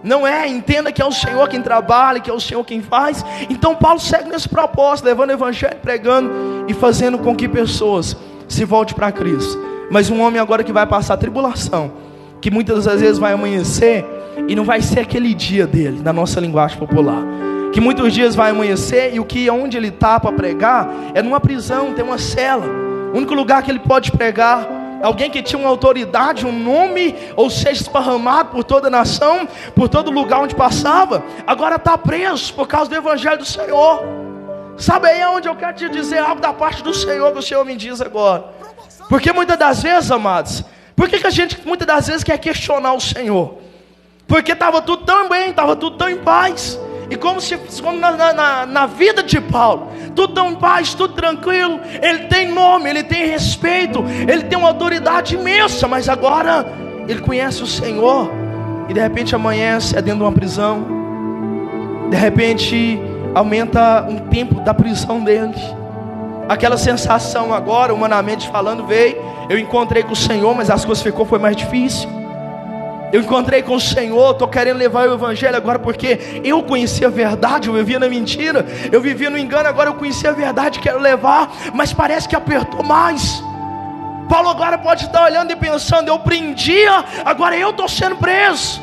não é, entenda que é o Senhor quem trabalha, que é o Senhor quem faz. Então Paulo segue nesse propósito, levando o evangelho, pregando e fazendo com que pessoas se voltem para Cristo. Mas um homem agora que vai passar tribulação, que muitas das vezes vai amanhecer e não vai ser aquele dia dele, na nossa linguagem popular, que muitos dias vai amanhecer e onde ele está para pregar é numa prisão, tem uma cela. O único lugar que ele pode pregar, alguém que tinha uma autoridade, um nome, ou seja, esparramado por toda a nação, por todo lugar onde passava, agora está preso por causa do evangelho do Senhor. Sabe aí onde eu quero te dizer algo da parte do Senhor, que o Senhor me diz agora. Porque muitas das vezes, amados, por que a gente muitas das vezes quer questionar o Senhor? Porque estava tudo tão bem, estava tudo tão em paz. E como na vida de Paulo, tudo tão em paz, tudo tranquilo. Ele tem nome, ele tem respeito, ele tem uma autoridade imensa. Mas agora ele conhece o Senhor, e de repente amanhece dentro de uma prisão. De repente aumenta um tempo da prisão dele. Aquela sensação agora, humanamente falando, veio. Eu encontrei com o Senhor, mas as coisas foi mais difícil. Eu encontrei com o Senhor, estou querendo levar o evangelho agora, porque eu conheci a verdade, eu vivia na mentira, eu vivia no engano, agora eu conheci a verdade, quero levar, mas parece que apertou mais. Paulo agora pode estar olhando e pensando: eu prendia, agora eu estou sendo preso.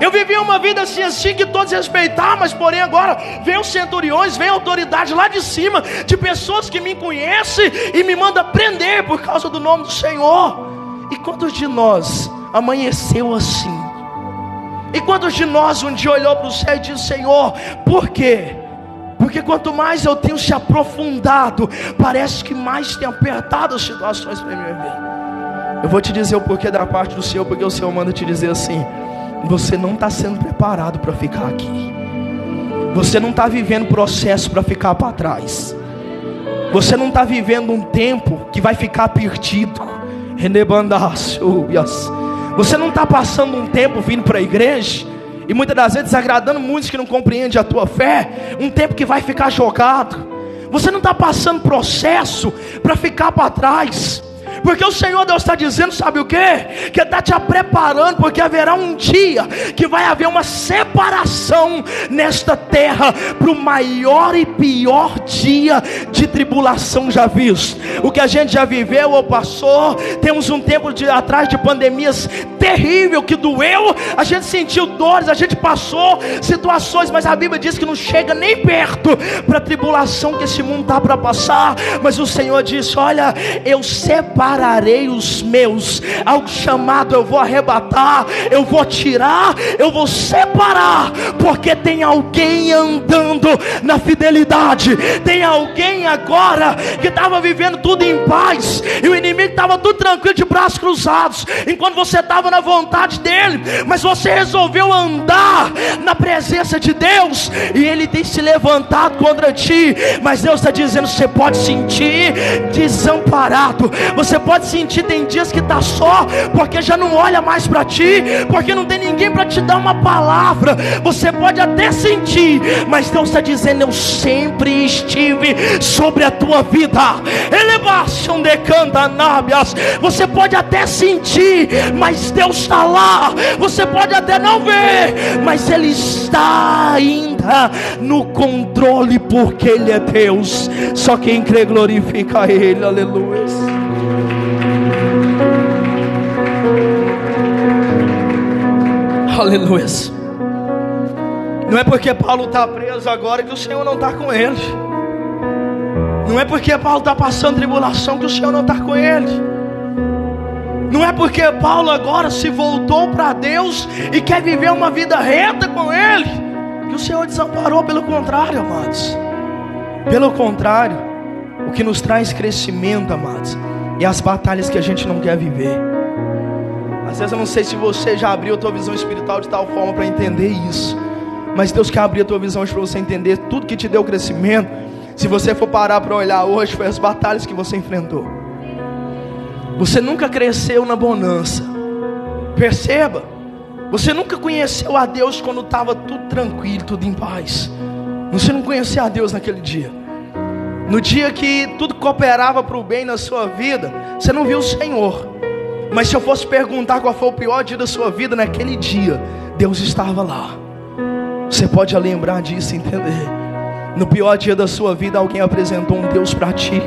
Eu vivia uma vida assim que todos respeitavam, mas porém agora vem os centuriões, vem a autoridade lá de cima, de pessoas que me conhecem e me mandam prender por causa do nome do Senhor. E quantos de nós amanheceu assim? E quantos de nós um dia olhou para o céu e disse: Senhor, por quê? Porque quanto mais eu tenho se aprofundado, parece que mais tem apertado as situações para minha vida. Eu vou te dizer o porquê da parte do Senhor, porque o Senhor manda te dizer assim: você não está sendo preparado para ficar aqui. Você não está vivendo processo para ficar para trás. Você não está vivendo um tempo que vai ficar perdido. Você não está passando um tempo vindo para a igreja e muitas das vezes desagradando muitos que não compreendem a tua fé. Um tempo que vai ficar jogado. Você não está passando processo para ficar para trás. Porque o Senhor Deus está dizendo, sabe o que? Que está te preparando, porque haverá um dia que vai haver uma separação nesta terra, para o maior e pior dia de tribulação já visto. O que a gente já viveu ou passou, temos um tempo atrás de pandemias terrível, que doeu, a gente sentiu dores, a gente passou situações, mas a Bíblia diz que não chega nem perto para a tribulação que esse mundo está para passar. Mas o Senhor disse, olha, eu separarei os meus, ao chamado eu vou arrebatar, eu vou tirar, eu vou separar, porque tem alguém andando na fidelidade, tem alguém agora que estava vivendo tudo em paz, e o inimigo estava tudo tranquilo de braços cruzados, enquanto você estava na vontade dele, mas você resolveu andar na presença de Deus, e ele tem se levantado contra ti. Mas Deus está dizendo, você pode sentir desamparado, você pode sentir, tem dias que está só, porque já não olha mais para ti, porque não tem ninguém para te dar uma palavra. Você pode até sentir, mas Deus está dizendo, eu sempre estive sobre a tua vida. Elevação de cantanábias. Você pode até sentir, mas Deus está lá. Você pode até não ver, mas Ele está ainda no controle, porque Ele é Deus. Só quem crê glorifica Ele. Aleluia. Aleluia. Não é porque Paulo está preso agora que o Senhor não está com ele. Não é porque Paulo está passando tribulação que o Senhor não está com ele. Não é porque Paulo agora se voltou para Deus e quer viver uma vida reta com Ele que o Senhor desamparou. Pelo contrário, amados. Pelo contrário, o que nos traz crescimento, amados, é as batalhas que a gente não quer viver. Às vezes eu não sei se você já abriu a tua visão espiritual de tal forma para entender isso, mas Deus quer abrir a tua visão para você entender tudo que te deu crescimento. Se você for parar para olhar hoje, foi as batalhas que você enfrentou. Você nunca cresceu na bonança. Perceba, você nunca conheceu a Deus quando estava tudo tranquilo, tudo em paz. Você não conhecia a Deus naquele dia. No dia que tudo cooperava para o bem na sua vida, você não viu o Senhor. Mas se eu fosse perguntar qual foi o pior dia da sua vida, naquele dia Deus estava lá. Você pode lembrar disso e entender. No pior dia da sua vida, alguém apresentou um Deus para ti.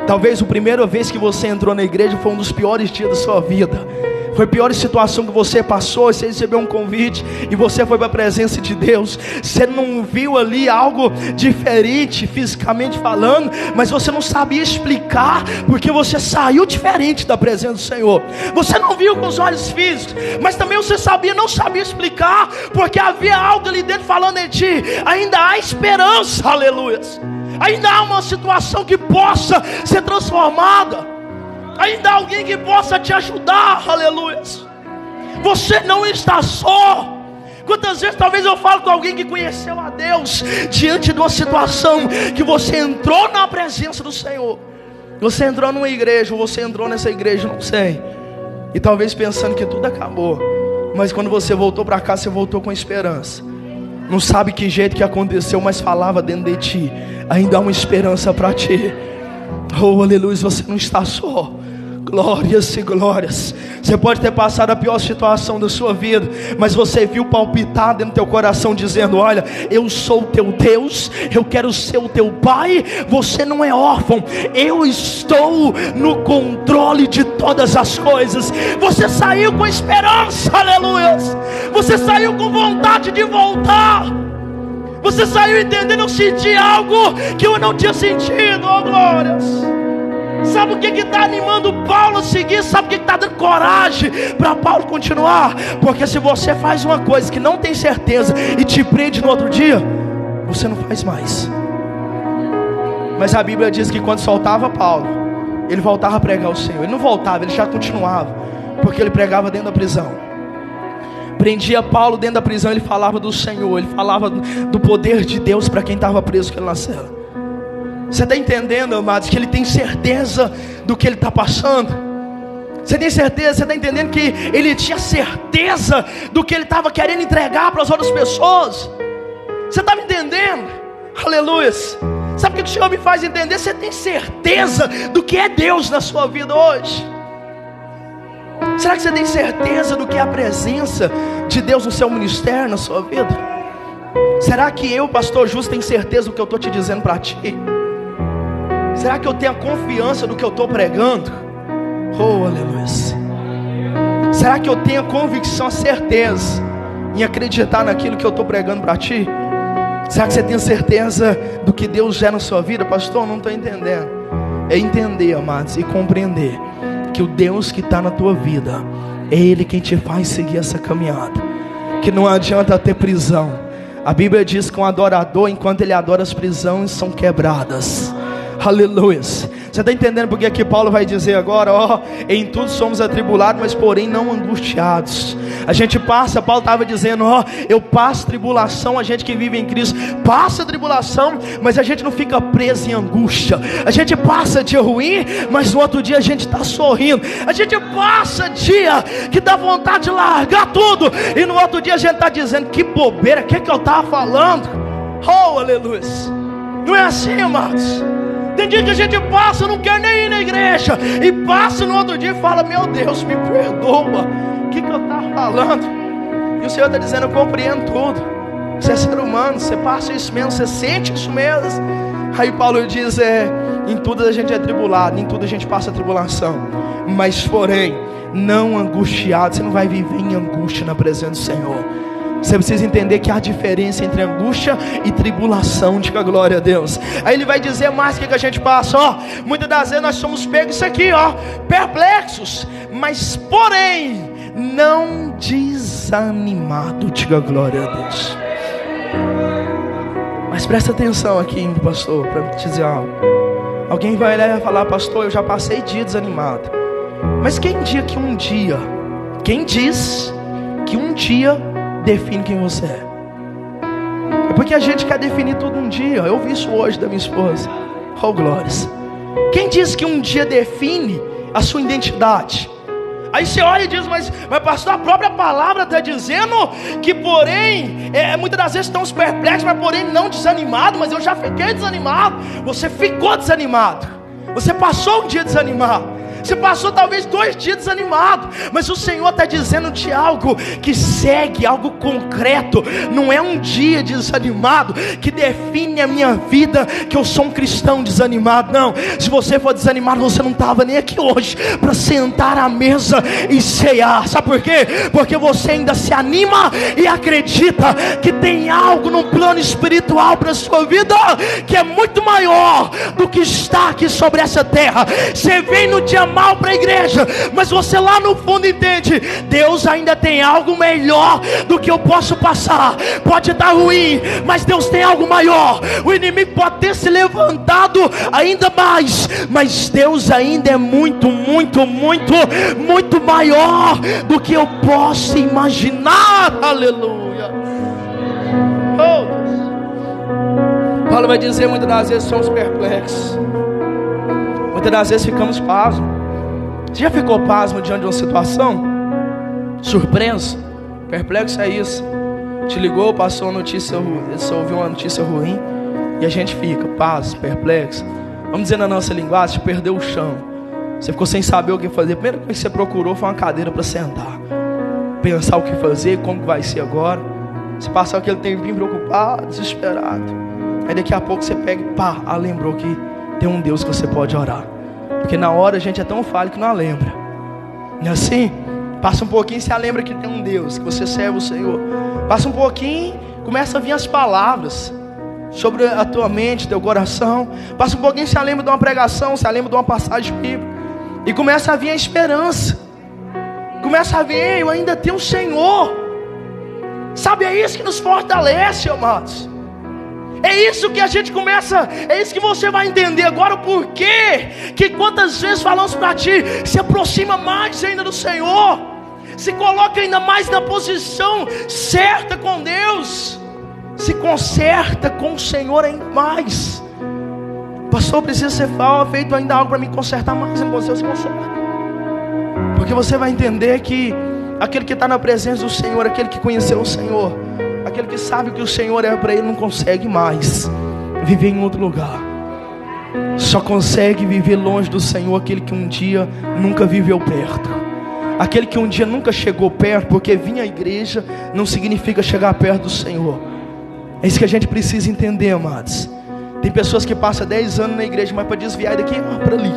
Talvez a primeira vez que você entrou na igreja foi um dos piores dias da sua vida. Foi a pior situação que você passou. Você recebeu um convite e você foi para a presença de Deus. Você não viu ali algo diferente fisicamente falando, mas você não sabia explicar, porque você saiu diferente da presença do Senhor. Você não viu com os olhos físicos, mas também você não sabia explicar, porque havia algo ali dentro falando em ti. Ainda há esperança, aleluia. Ainda há uma situação que possa ser transformada. Ainda há alguém que possa te ajudar, aleluia. Você não está só. Quantas vezes talvez eu falo com alguém que conheceu a Deus diante de uma situação que você entrou na presença do Senhor. Você entrou numa igreja, ou você entrou nessa igreja, não sei, e talvez pensando que tudo acabou, mas quando você voltou para cá, você voltou com esperança. Não sabe que jeito que aconteceu, mas falava dentro de ti, ainda há uma esperança para ti. Oh, aleluia, você não está só. Glórias e glórias. Você pode ter passado a pior situação da sua vida, mas você viu palpitar dentro do teu coração dizendo, olha, eu sou o teu Deus, eu quero ser o teu Pai. Você não é órfão, eu estou no controle de todas as coisas. Você saiu com esperança, aleluia. Você saiu com vontade de voltar. Você saiu entendendo, eu senti algo que eu não tinha sentido. Oh, glórias. Sabe o que está animando Paulo a seguir? Sabe o que está dando coragem para Paulo continuar? Porque se você faz uma coisa que não tem certeza e te prende no outro dia, você não faz mais. Mas a Bíblia diz que quando soltava Paulo, ele voltava a pregar o Senhor. Ele não voltava, ele já continuava, porque ele pregava dentro da prisão. Prendia Paulo dentro da prisão, ele falava do Senhor, ele falava do poder de Deus para quem estava preso naquela cela. Você está entendendo, amados, que ele tem certeza do que ele está passando? Você tem certeza, você está entendendo que ele tinha certeza do que ele estava querendo entregar para as outras pessoas? Você está me entendendo? Aleluia. Sabe o que o Senhor me faz entender? Você tem certeza do que é Deus na sua vida hoje? Será que você tem certeza do que é a presença de Deus no seu ministério, na sua vida? Será que eu, pastor Justo, tenho certeza do que eu estou te dizendo para ti? Será que eu tenho a confiança do que eu estou pregando? Oh, aleluia. Será que eu tenho a convicção, a certeza em acreditar naquilo que eu estou pregando para ti? Será que você tem certeza do que Deus gera na sua vida? Pastor, não estou entendendo. É entender, amados, e compreender que o Deus que está na tua vida é Ele quem te faz seguir essa caminhada. Que não adianta ter prisão. A Bíblia diz que um adorador, enquanto ele adora, as prisões são quebradas. Aleluia. Você está entendendo porque aqui Paulo vai dizer agora, ó, em tudo somos atribulados, mas porém não angustiados. A gente passa, Paulo estava dizendo, ó, eu passo tribulação, a gente que vive em Cristo passa tribulação, mas a gente não fica preso em angústia. A gente passa dia ruim, mas no outro dia a gente está sorrindo. A gente passa dia que dá vontade de largar tudo, e no outro dia a gente está dizendo, que bobeira, o que eu estava falando? Oh, aleluia. Não é assim, amados. Tem dia que a gente passa, não quer nem ir na igreja, e passa no outro dia e fala, meu Deus, me perdoa, o que eu estava falando? E o Senhor está dizendo, eu compreendo tudo. Você é ser humano, você passa isso mesmo, você sente isso mesmo. Aí Paulo diz, em tudo a gente é tribulado, em tudo a gente passa tribulação, mas porém, não angustiado. Você não vai viver em angústia na presença do Senhor. Você precisa entender que há diferença entre angústia e tribulação. Diga glória a Deus. Aí ele vai dizer mais o que a gente passa, ó. Muitas das vezes nós somos pegos isso aqui, ó, perplexos, mas porém não desanimado. Diga glória a Deus. Mas presta atenção aqui, pastor, para te dizer algo. Alguém vai lá e falar, pastor, eu já passei dia desanimado. Mas quem diz que um dia define quem você é? É porque a gente quer definir tudo um dia. Eu vi isso hoje da minha esposa. Oh, glórias. Quem diz que um dia define a sua identidade? Aí você olha e diz, mas pastor, a própria palavra está dizendo que porém, muitas das vezes estamos perplexos, mas porém não desanimado. Mas eu já fiquei desanimado. Você ficou desanimado. Você passou um dia desanimado. Você passou talvez 2 dias desanimado, mas o Senhor está dizendo-te algo que segue, algo concreto. Não é um dia desanimado que define a minha vida, que eu sou um cristão desanimado. Não, se você for desanimado, você não estava nem aqui hoje para sentar à mesa e cear. Sabe por quê? Porque você ainda se anima e acredita que tem algo no plano espiritual para a sua vida, que é muito maior do que está aqui sobre essa terra. Você vem no dia mal para a igreja, mas você lá no fundo entende, Deus ainda tem algo melhor do que eu posso passar. Pode estar ruim, mas Deus tem algo maior. O inimigo pode ter se levantado ainda mais, mas Deus ainda é muito, muito, muito, muito maior do que eu posso imaginar. Aleluia. Oh, Paulo vai dizer, muitas das vezes somos perplexos, muitas das vezes ficamos pasmos. Você já ficou pasmo diante de uma situação? Surpreso? Perplexo é isso. Te ligou, passou uma notícia ruim, você ouviu uma notícia ruim, e a gente fica pasmo, perplexo. Vamos dizer na nossa linguagem, perdeu o chão. Você ficou sem saber o que fazer. A primeira coisa que você procurou foi uma cadeira para sentar, pensar o que fazer, como que vai ser agora. Você passou aquele tempinho preocupado, desesperado. Aí daqui a pouco você pega e lembrou que tem um Deus que você pode orar. Porque na hora a gente é tão falho que não a lembra. Não é assim? Passa um pouquinho e você lembra que tem um Deus, que você serve o Senhor. Passa um pouquinho, começa a vir as palavras sobre a tua mente, teu coração. Passa um pouquinho, você lembra de uma pregação, você lembra de uma passagem bíblica, e começa a vir a esperança. Começa a vir, eu ainda tenho o Senhor. Sabe, é isso que nos fortalece, amados. É isso que a gente começa, é isso que você vai entender agora, o porquê que quantas vezes falamos para ti, se aproxima mais ainda do Senhor, se coloca ainda mais na posição certa com Deus, se conserta com o Senhor ainda mais. Pastor, precisa ser feito ainda algo para me consertar mais. Não você se conserta, porque você vai entender que aquele que está na presença do Senhor, aquele que conheceu o Senhor, aquele que sabe que o Senhor é para ele, não consegue mais viver em outro lugar. Só consegue viver longe do Senhor aquele que um dia nunca viveu perto, aquele que um dia nunca chegou perto, porque vir à igreja não significa chegar perto do Senhor. É isso que a gente precisa entender, amados. Tem pessoas que passam 10 anos na igreja, mas para desviar daqui para ali,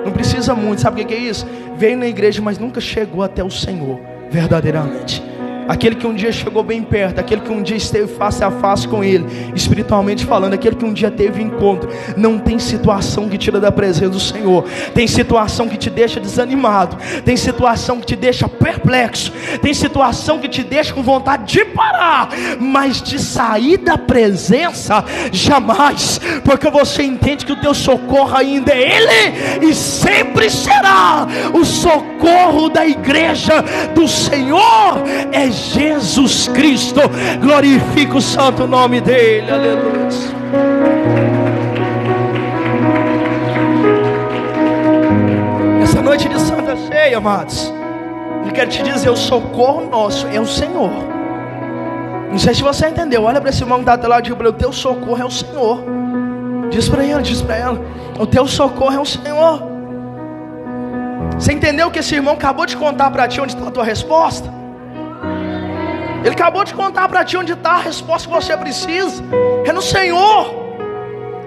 não precisa muito. Sabe o que é isso? Veio na igreja, mas nunca chegou até o Senhor verdadeiramente. Aquele que um dia chegou bem perto, aquele que um dia esteve face a face com Ele, espiritualmente falando, aquele que um dia teve encontro. Não tem situação que tira da presença do Senhor. Tem situação que te deixa desanimado, tem situação que te deixa perplexo, tem situação que te deixa com vontade de parar, mas de sair da presença, jamais, porque você entende que o teu socorro ainda é Ele, e sempre será o socorro da igreja do Senhor, é Jesus Cristo. Glorifica o santo nome dele, aleluia. Essa noite de Santa Ceia, amados, eu quero te dizer, o socorro nosso é o Senhor. Não sei se você entendeu. Olha para esse irmão que está até lá e diga para ele: o teu socorro é o Senhor. Diz para ela, o teu socorro é o Senhor. Você entendeu que esse irmão acabou de contar para ti onde está a tua resposta? Ele acabou de contar para ti onde está a resposta que você precisa. É no Senhor.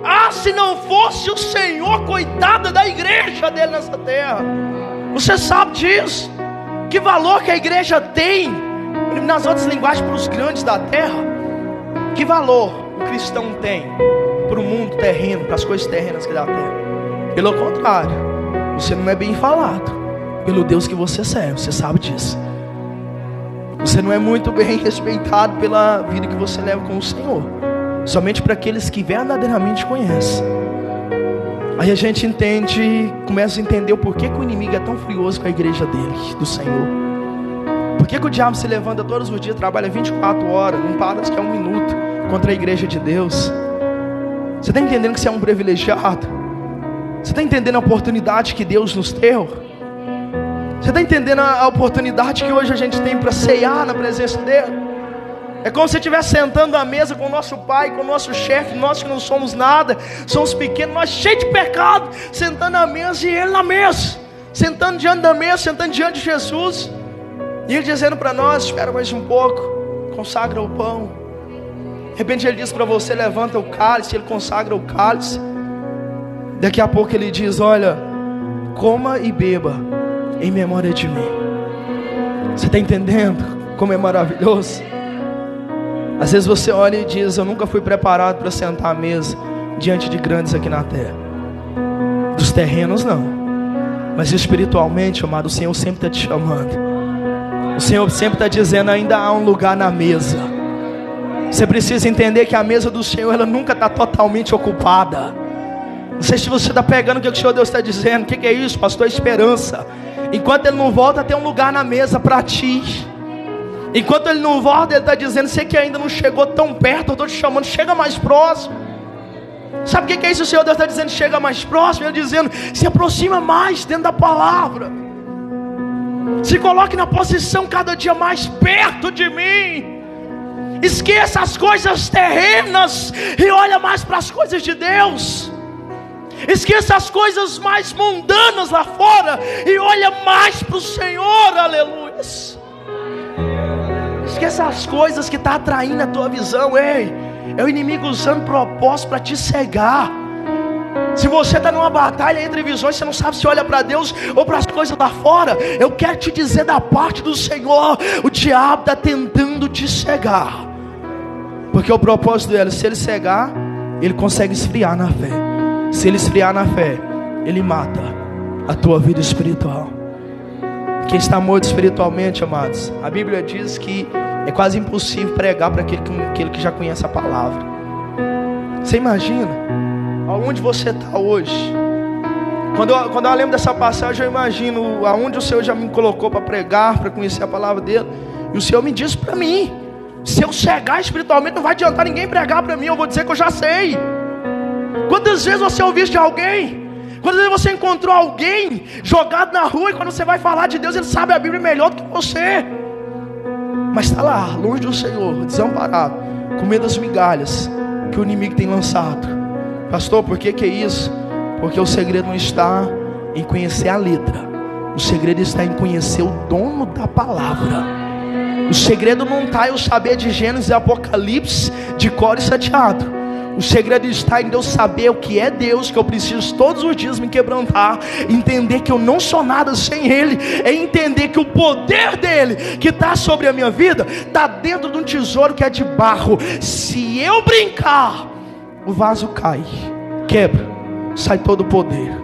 Ah, se não fosse o Senhor, coitada da igreja dele nessa terra. Você sabe disso? Que valor que a igreja tem, nas outras linguagens, para os grandes da terra. Que valor o cristão tem para o mundo terreno, para as coisas terrenas que dá a terra? Pelo contrário, você não é bem falado pelo Deus que você serve. Você sabe disso. Você não é muito bem respeitado pela vida que você leva com o Senhor, somente para aqueles que verdadeiramente conhecem. Aí a gente entende, começa a entender o porquê que o inimigo é tão furioso com a igreja dele, do Senhor. Por que o diabo se levanta todos os dias, trabalha 24 horas, não para sequer um minuto contra a igreja de Deus? Você está entendendo que você é um privilegiado? Você está entendendo a oportunidade que Deus nos deu? Você está entendendo a oportunidade que hoje a gente tem para ceiar na presença dele? É como se estivesse sentando à mesa com o nosso pai, com o nosso chefe, nós que não somos nada, somos pequenos, nós cheios de pecado, sentando à mesa e ele na mesa, sentando diante da mesa, sentando diante de Jesus, e ele dizendo para nós: espera mais um pouco, consagra o pão. De repente ele diz para você: levanta o cálice, ele consagra o cálice. Daqui a pouco ele diz: olha, coma e beba em memória de mim. Você está entendendo como é maravilhoso? Às vezes você olha e diz: eu nunca fui preparado para sentar à mesa diante de grandes aqui na terra. Dos terrenos não, mas espiritualmente, amado, o Senhor sempre está te chamando. O Senhor sempre está dizendo: ainda há um lugar na mesa. Você precisa entender que a mesa do Senhor, ela nunca está totalmente ocupada. Não sei se você está pegando o que o Senhor Deus está dizendo. O que é isso, pastor? Esperança. Enquanto Ele não volta, tem um lugar na mesa para ti. Enquanto Ele não volta, Ele está dizendo: você que ainda não chegou tão perto, eu estou te chamando, chega mais próximo. Sabe o que é isso? O Senhor Deus está dizendo: chega mais próximo. Ele dizendo: se aproxima mais dentro da palavra. Se coloque na posição cada dia mais perto de mim. Esqueça as coisas terrenas e olha mais para as coisas de Deus. Esqueça as coisas mais mundanas lá fora e olha mais para o Senhor, aleluia. Esqueça as coisas que estão atraindo a tua visão. Ei, é o inimigo usando propósito para te cegar. Se você está numa batalha entre visões, você não sabe se olha para Deus ou para as coisas lá fora. Eu quero te dizer da parte do Senhor: o diabo está tentando te cegar, porque o propósito dele, se ele cegar, ele consegue esfriar na fé. Se ele esfriar na fé, ele mata a tua vida espiritual. Quem está morto espiritualmente, amados, a Bíblia diz que é quase impossível pregar para aquele que já conhece a palavra. Você imagina aonde você está hoje? Quando eu lembro dessa passagem, eu imagino aonde o Senhor já me colocou para pregar, para conhecer a palavra dele. E o Senhor me disse para mim: se eu cegar espiritualmente, não vai adiantar ninguém pregar para mim, eu vou dizer que eu já sei. Quantas vezes você ouviu isso de alguém? Quantas vezes você encontrou alguém jogado na rua, e quando você vai falar de Deus, ele sabe a Bíblia melhor do que você, mas está lá, longe do Senhor, desamparado, com medo das migalhas que o inimigo tem lançado. Pastor, por que é isso? Porque o segredo não está em conhecer a letra, o segredo está em conhecer o dono da palavra. O segredo não está em eu saber de Gênesis e Apocalipse de cor e salteado. O segredo está em Deus saber o que é Deus, que eu preciso todos os dias me quebrantar, entender que eu não sou nada sem Ele, é entender que o poder dEle, que está sobre a minha vida, está dentro de um tesouro que é de barro. Se eu brincar, o vaso cai, quebra, sai todo o poder.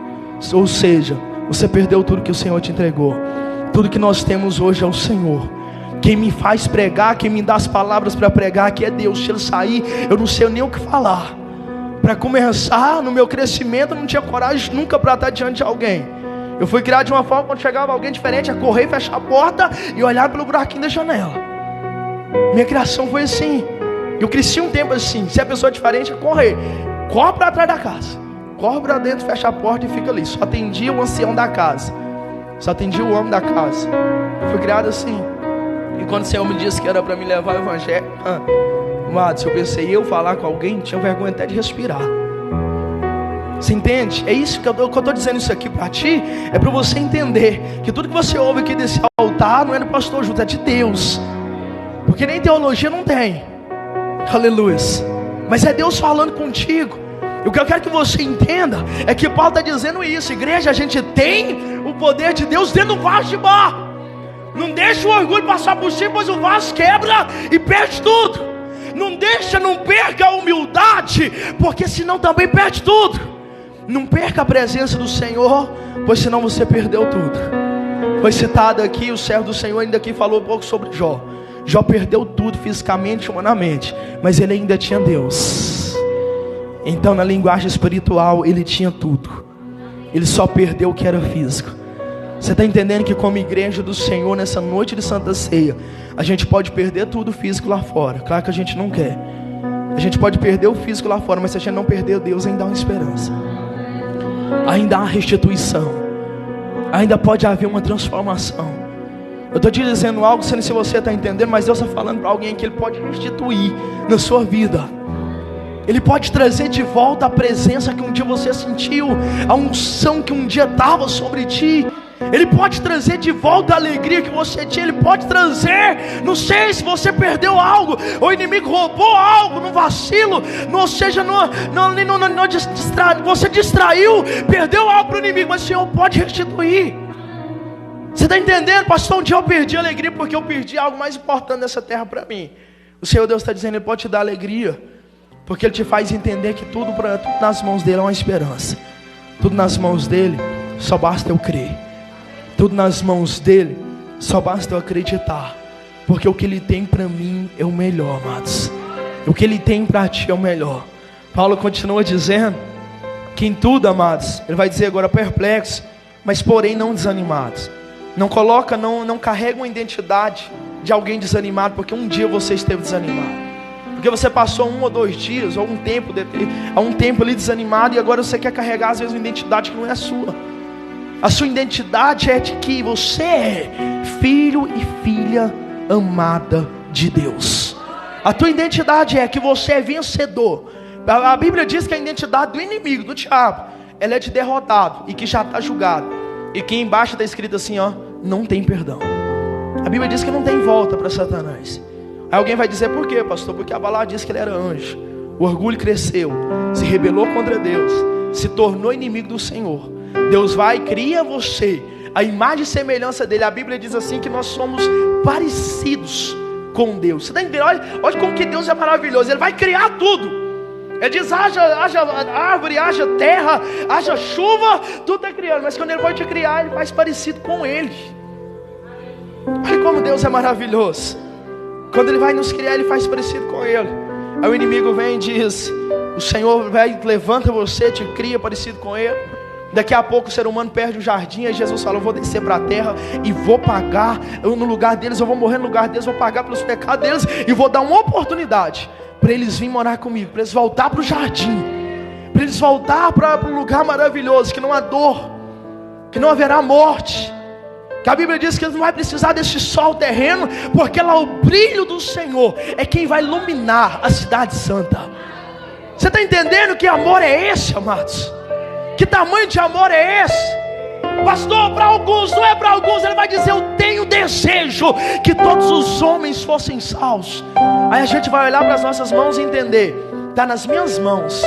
Ou seja, você perdeu tudo que o Senhor te entregou. Tudo que nós temos hoje é o Senhor. Quem me faz pregar, quem me dá as palavras para pregar aqui é Deus. Se Ele sair, eu não sei nem o que falar. Para começar, no meu crescimento, eu não tinha coragem nunca para estar diante de alguém. Eu fui criado de uma forma, quando chegava alguém diferente, a correr, fechar a porta e olhar pelo buraquinho da janela. Minha criação foi assim. Eu cresci um tempo assim. Se a pessoa é diferente, é correr. Corre para trás da casa, corre para dentro, fecha a porta e fica ali. Só atendia o ancião da casa, só atendia o homem da casa. Eu fui criado assim. E quando o Senhor me disse que era para me levar o evangelho, amados, eu pensei, eu falar com alguém, tinha vergonha até de respirar. Você entende? É isso que eu estou dizendo isso aqui para ti, é para você entender que tudo que você ouve aqui desse altar não é do pastor Júlio, é de Deus. Porque nem teologia não tem. Aleluia. Mas é Deus falando contigo. E o que eu quero que você entenda é que Paulo está dizendo isso: igreja, a gente tem o poder de Deus dentro do vaso de barro. Não deixa o orgulho passar por cima, pois o vaso quebra e perde tudo. Não perca a humildade, porque senão também perde tudo. Não perca a presença do Senhor, pois senão você perdeu tudo. Foi citado aqui, o servo do Senhor ainda aqui falou um pouco sobre Jó. Jó perdeu tudo fisicamente e humanamente, mas ele ainda tinha Deus. Então na linguagem espiritual ele tinha tudo. Ele só perdeu o que era físico. Você está entendendo que como igreja do Senhor, nessa noite de Santa Ceia, a gente pode perder tudo físico lá fora. Claro que a gente não quer. A gente pode perder o físico lá fora, mas se a gente não perder Deus, ainda há uma esperança. Ainda há restituição. Ainda pode haver uma transformação. Eu estou te dizendo algo, não sei se você está entendendo, mas Deus está falando para alguém que Ele pode restituir na sua vida. Ele pode trazer de volta a presença que um dia você sentiu, a unção que um dia estava sobre ti. Ele pode trazer de volta a alegria que você tinha. Ele pode trazer, não sei se você perdeu algo, o inimigo roubou algo no vacilo, não seja você distraiu, perdeu algo para o inimigo, mas o Senhor pode restituir. Você está entendendo, pastor? Um dia eu perdi a alegria porque eu perdi algo mais importante nessa terra para mim. O Senhor Deus está dizendo, Ele pode te dar alegria, porque Ele te faz entender que tudo nas mãos dEle é uma esperança. Tudo nas mãos dEle, só basta eu crer. Tudo nas mãos dEle, só basta eu acreditar. Porque o que Ele tem para mim é o melhor, amados. O que Ele tem para ti é o melhor. Paulo continua dizendo que em tudo, amados, ele vai dizer agora perplexos, mas porém não desanimados. Não carrega uma identidade de alguém desanimado, porque um dia você esteve desanimado. Porque você passou 1 ou 2 dias, ou há um tempo ali desanimado, e agora você quer carregar às vezes uma identidade que não é a sua. A sua identidade é de que você é filho e filha amada de Deus. A tua identidade é que você é vencedor. A Bíblia diz que a identidade do inimigo, do diabo, ela é de derrotado e que já está julgado. E que embaixo está escrito assim, ó, não tem perdão. A Bíblia diz que não tem volta para Satanás. Aí alguém vai dizer, por quê, pastor? Porque a palavra diz que ele era anjo. O orgulho cresceu, se rebelou contra Deus, se tornou inimigo do Senhor. Deus vai e cria você a imagem e semelhança dele. A Bíblia diz assim que nós somos parecidos com Deus. Você está entendendo? Olha como que Deus é maravilhoso. Ele vai criar tudo. Ele diz, haja árvore, haja terra, haja chuva, tudo está criando. Mas quando Ele vai te criar, Ele faz parecido com Ele. Olha como Deus é maravilhoso. Quando Ele vai nos criar, Ele faz parecido com Ele. Aí o inimigo vem e diz, O Senhor levanta você, te cria parecido com Ele. Daqui a pouco o ser humano perde o jardim. E Jesus fala: eu vou descer para a terra e vou pagar no lugar deles. Eu vou morrer no lugar deles, vou pagar pelos pecados deles. E vou dar uma oportunidade para eles virem morar comigo, para eles voltar para o jardim, para eles voltar para um lugar maravilhoso, que não há dor, que não haverá morte, que a Bíblia diz que não vai precisar desse sol terreno, porque lá o brilho do Senhor é quem vai iluminar a cidade santa. Você está entendendo que amor é esse, amados? Que tamanho de amor é esse? Pastor, para alguns, não é para alguns. Ele vai dizer: eu tenho desejo que todos os homens fossem salvos. Aí a gente vai olhar para as nossas mãos e entender: está nas minhas mãos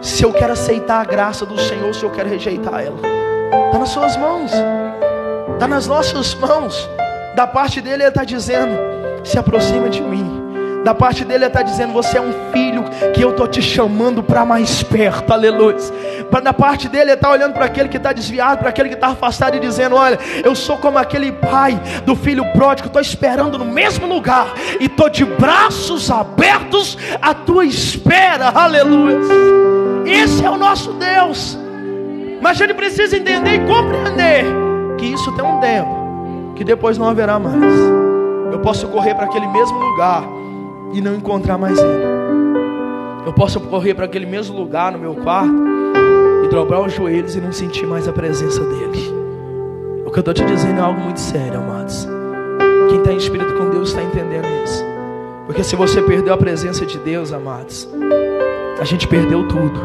se eu quero aceitar a graça do Senhor, se eu quero rejeitar ela. Está nas suas mãos, está nas nossas mãos. Da parte dele ele está dizendo: se aproxima de mim. Da parte dele ele está dizendo: você é um filho que eu estou te chamando para mais perto, aleluia. Da parte dele ele está olhando para aquele que está desviado, para aquele que está afastado, e dizendo: olha, eu sou como aquele pai do filho pródigo, estou esperando no mesmo lugar, e estou de braços abertos à tua espera, aleluia. Esse é o nosso Deus. Mas a gente precisa entender e compreender que isso tem um tempo, que depois não haverá mais. Eu posso correr para aquele mesmo lugar e não encontrar mais Ele. Eu posso correr para aquele mesmo lugar no meu quarto e dobrar os joelhos e não sentir mais a presença dEle. O que eu estou te dizendo é algo muito sério, amados. Quem está em espírito com Deus está entendendo isso. Porque se você perdeu a presença de Deus, amados, a gente perdeu tudo.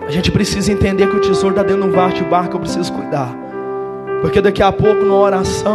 A gente precisa entender que o tesouro está dentro de um barco, eu preciso cuidar. Porque daqui a pouco, numa oração,